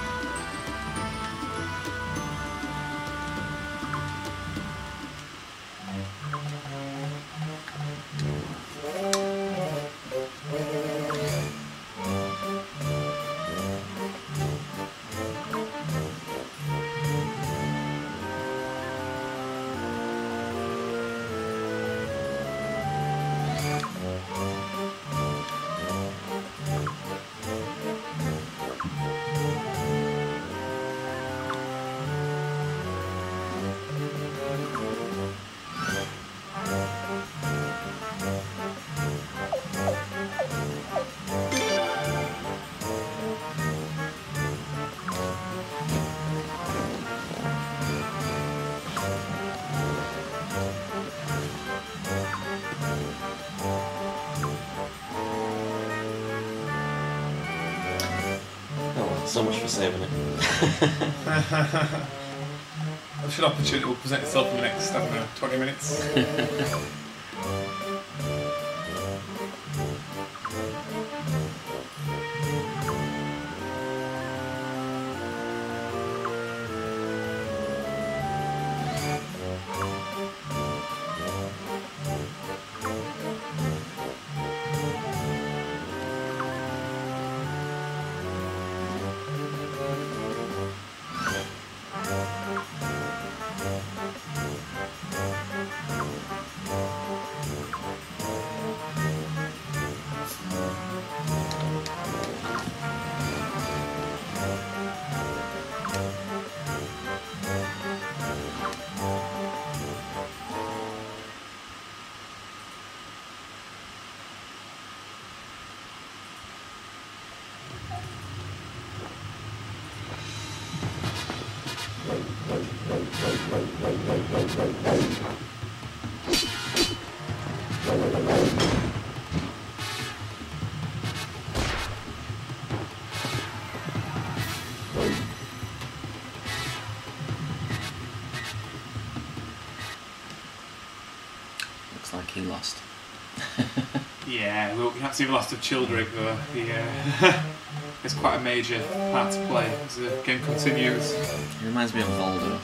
So much for saving it. I'm sure an opportunity will present itself in the next, I don't know, 20 minutes. Looks like he lost. Yeah, well, we have to see the last of Childeric though. It's quite a major part to play as the game continues. He reminds me of Voldo.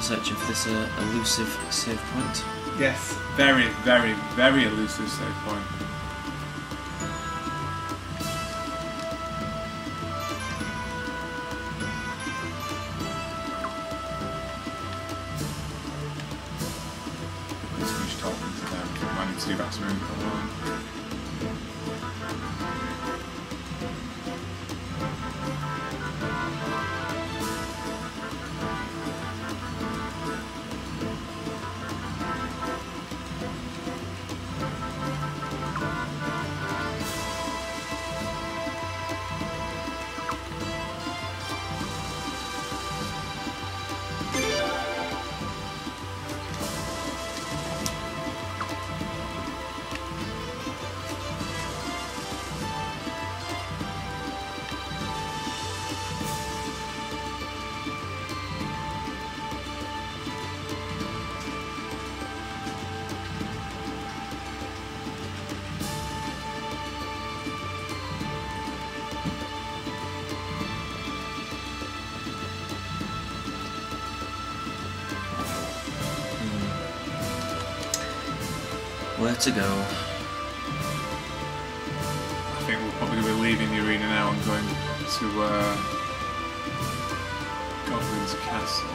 Searching for this elusive save point. Yes, very, very, very elusive save point. Let's finish talking to them. I need to do that to move along. Where to go? I think we're probably going to be leaving the arena now and going to Godwin's Castle.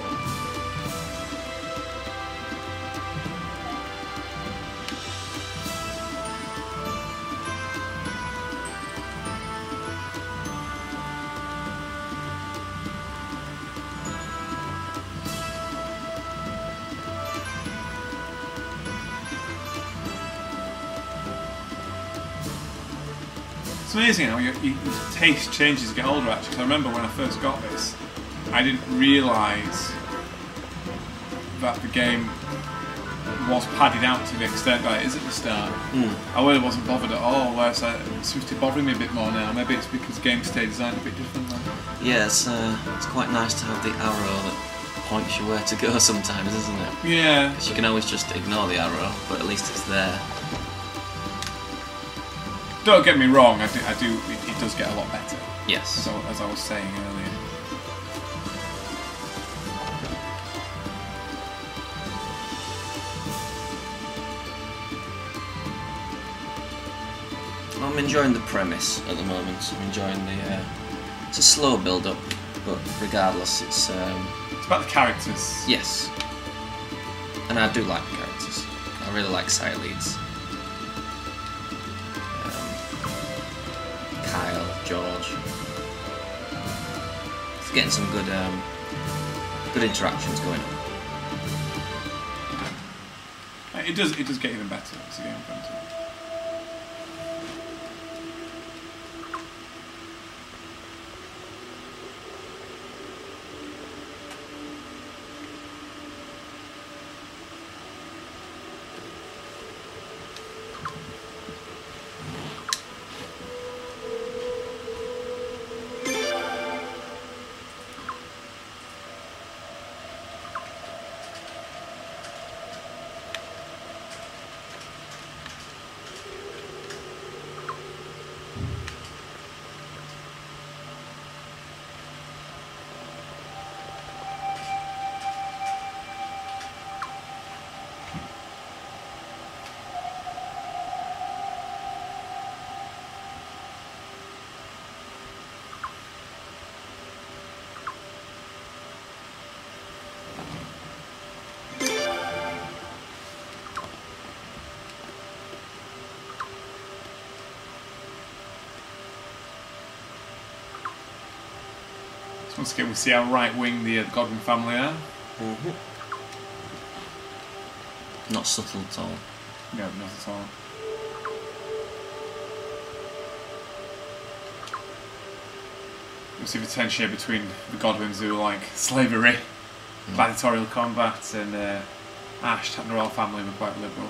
It's amazing how your taste changes as you get older, actually. 'Cause I remember when I first got this, I didn't realise that the game was padded out to the extent that it is at the start. I really wasn't bothered at all, whereas it seems to be bothering me a bit more now. Maybe it's because games stay designed a bit differently. Yeah, it's quite nice to have the arrow that points you where to go sometimes, isn't it? Yeah. Because you can always just ignore the arrow, but at least it's there. Don't get me wrong, it does get a lot better. Yes. So, as I was saying earlier. I'm enjoying the premise at the moment. I'm enjoying the. It's a slow build-up, but regardless, it's. It's about the characters. Yes. And I do like the characters. I really like side leads. Kyle, George. It's getting some good interactions going on. It does get even better as the game comes on. Once again, we see how right-wing the Godwin family are. Not subtle at all. No, not at all. We see the tension between the Godwins who like slavery, gladiatorial combat, and Ash and the royal family were quite liberal.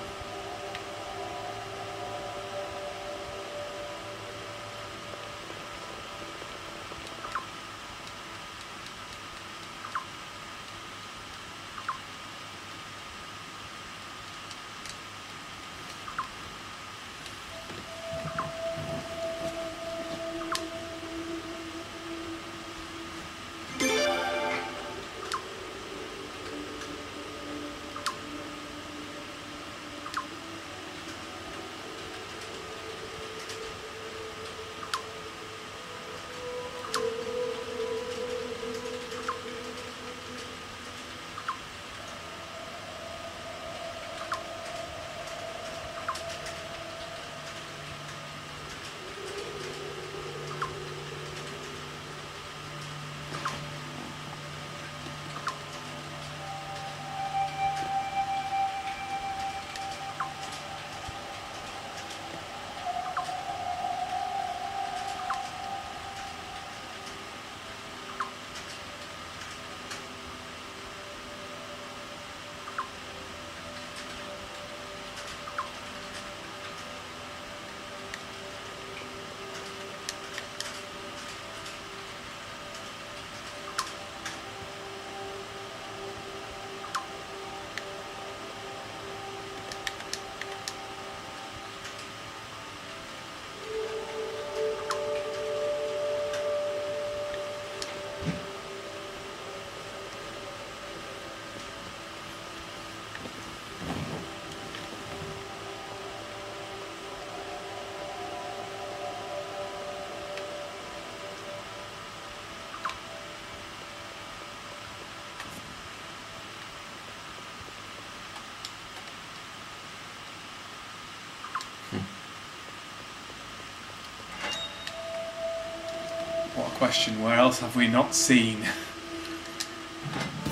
What a question. Where else have we not seen?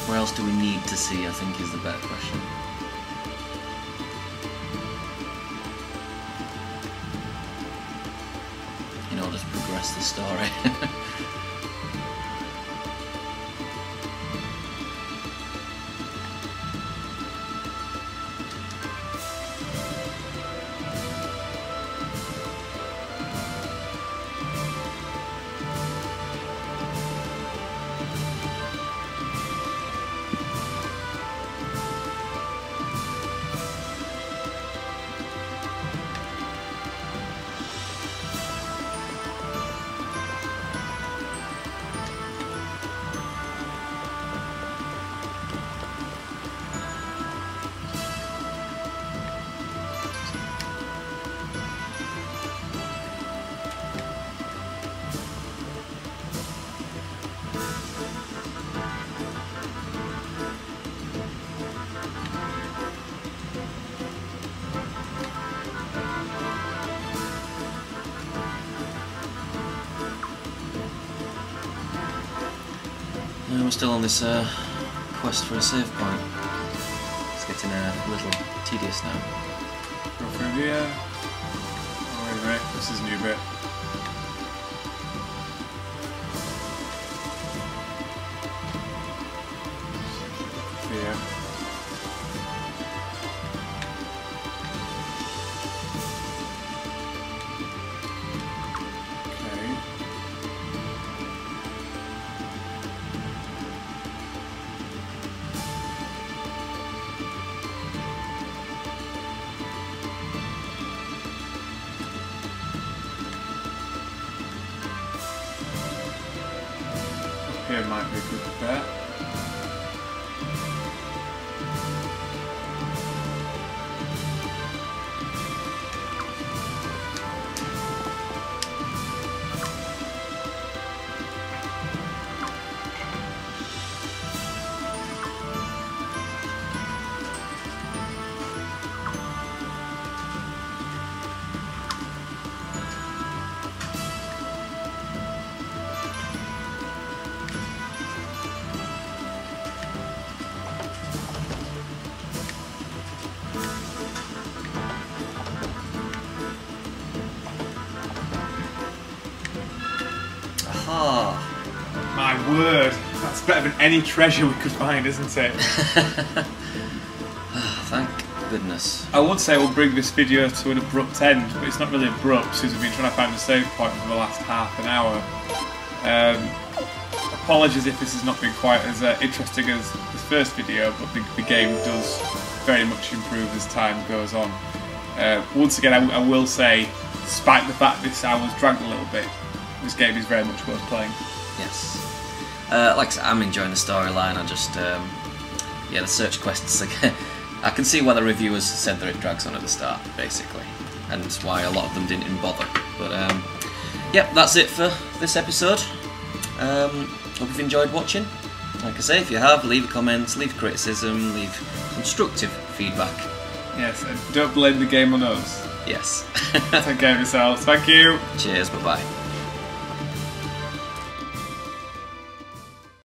Where else do we need to see, I think, is the better question. In order to progress the story. We're still on this quest for a save point. It's getting a little tedious now. Go through here. Oh, wait a minute, this is a new bit. Here. Okay. Here might be a good bet. Aha! My word, that's better than any treasure we could find, isn't it? Thank goodness. I would say we'll bring this video to an abrupt end, but it's not really abrupt since we've been trying to find a save point for the last half an hour. Apologies if this has not been quite as interesting as the first video, but the game does very much improve as time goes on. Once again, I will say, despite the fact this hour's dragged a little bit, this game is very much worth playing. Yes. Like I said, I'm enjoying the storyline. I just, yeah, the search quests again. I can see why the reviewers said that it drags on at the start, basically, and why a lot of them didn't even bother. But yep, that's it for this episode. Hope you've enjoyed watching. Like I say, if you have, leave a comment, leave criticism, leave constructive feedback. Yes, and don't blame the game on us. Yes. Take care of yourselves. Thank you. Cheers. Bye bye.